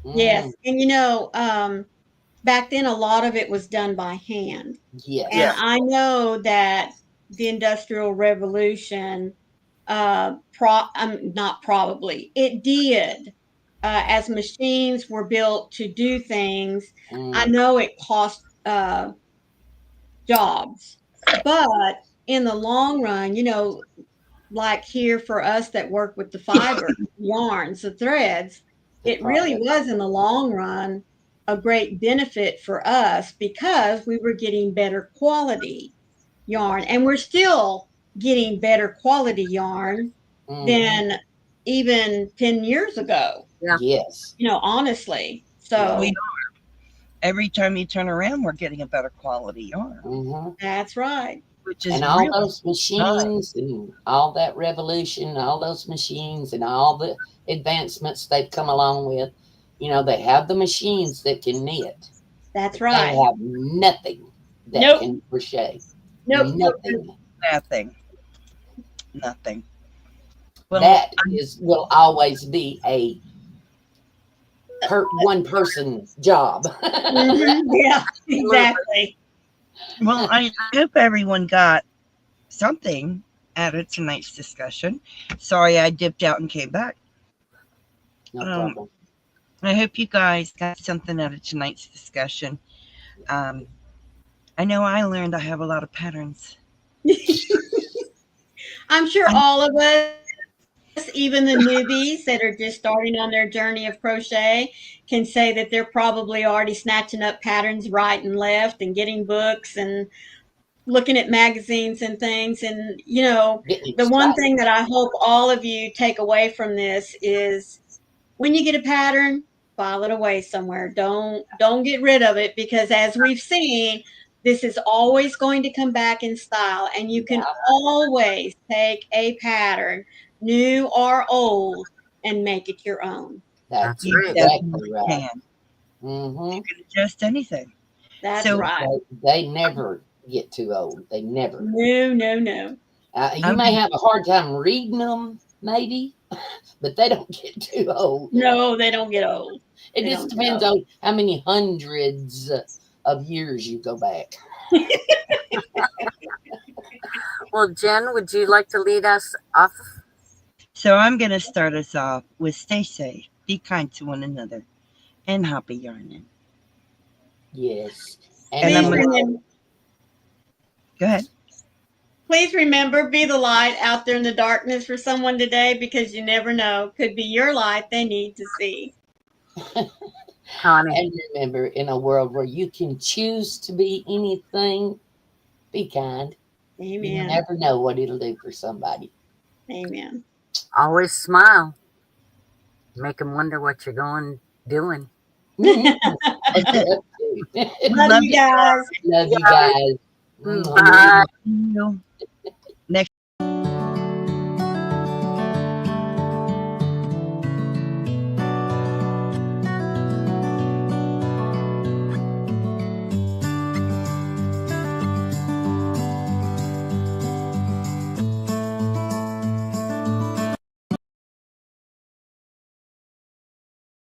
Speaker 2: Yes. And back then a lot of it was done by hand.
Speaker 3: Yes.
Speaker 2: And I know that the Industrial Revolution, not probably, it did. As machines were built to do things, I know it cost jobs. But in the long run, like here for us that work with the fiber, yarns, the threads, it really was in the long run a great benefit for us because we were getting better quality yarn, and we're still getting better quality yarn
Speaker 3: Mhm.
Speaker 2: than even 10 years ago,
Speaker 4: Yeah.
Speaker 3: Yes.
Speaker 2: honestly. So
Speaker 1: We every time you turn around, we're getting a better quality yarn,
Speaker 3: Hmm.
Speaker 2: that's right.
Speaker 1: which is
Speaker 3: And all
Speaker 1: really
Speaker 3: those machines and all that revolution, all those machines and all the advancements they've come along with, they have the machines that can knit.
Speaker 2: That's
Speaker 3: They
Speaker 2: right.
Speaker 3: have nothing that
Speaker 2: Nope.
Speaker 3: can crochet.
Speaker 2: Nope.
Speaker 3: Nothing.
Speaker 1: nothing. Well,
Speaker 3: That will always be a one person job.
Speaker 2: Mhm. Yeah, exactly.
Speaker 1: well, I hope everyone got something out of tonight's discussion. Sorry, I dipped out and came back.
Speaker 3: No problem.
Speaker 1: I hope you guys got something out of tonight's discussion. I know I learned I have a lot of patterns.
Speaker 2: I'm sure all of us, even the newbies that are just starting on their journey of crochet, can say that they're probably already snatching up patterns right and left and getting books and looking at magazines and things. And,
Speaker 3: Getting
Speaker 2: the one
Speaker 3: excited.
Speaker 2: thing that I hope all of you take away from this is when you get a pattern, file it away somewhere. Don't get rid of it, because as we've seen, this is always going to come back in style, and you can always take a pattern, new or old, and make it your own.
Speaker 3: That's
Speaker 1: You
Speaker 4: right.
Speaker 3: exactly
Speaker 1: definitely
Speaker 3: right.
Speaker 1: can.
Speaker 3: Hmm.
Speaker 1: You can adjust anything.
Speaker 2: That's
Speaker 1: So-
Speaker 2: right.
Speaker 3: They never get too old. They never.
Speaker 2: No.
Speaker 3: You
Speaker 1: I'm
Speaker 3: may have a hard time reading them, maybe, but they don't get too old.
Speaker 2: No, they don't get old.
Speaker 3: It
Speaker 2: They
Speaker 3: just
Speaker 2: don't get
Speaker 3: depends
Speaker 2: old.
Speaker 3: on how many hundreds of years you go back.
Speaker 4: Well, Jen, would you like to lead us off?
Speaker 1: So I'm going to start us off with stay safe, be kind to one another, and happy yarning.
Speaker 3: Yes.
Speaker 1: And
Speaker 2: Please
Speaker 1: I'm gonna-
Speaker 2: remember,
Speaker 1: Go ahead.
Speaker 2: please remember, be the light out there in the darkness for someone today, because you never know. Could be your light they need to see.
Speaker 4: Connie.
Speaker 3: And remember, in a world where you can choose to be anything, be kind. You
Speaker 2: Amen.
Speaker 3: never know what it'll do for somebody.
Speaker 2: Amen.
Speaker 4: Always smile. Make them wonder what you're doing.
Speaker 3: Love
Speaker 2: Love you guys.
Speaker 3: you guys.
Speaker 4: Bye.
Speaker 1: You know,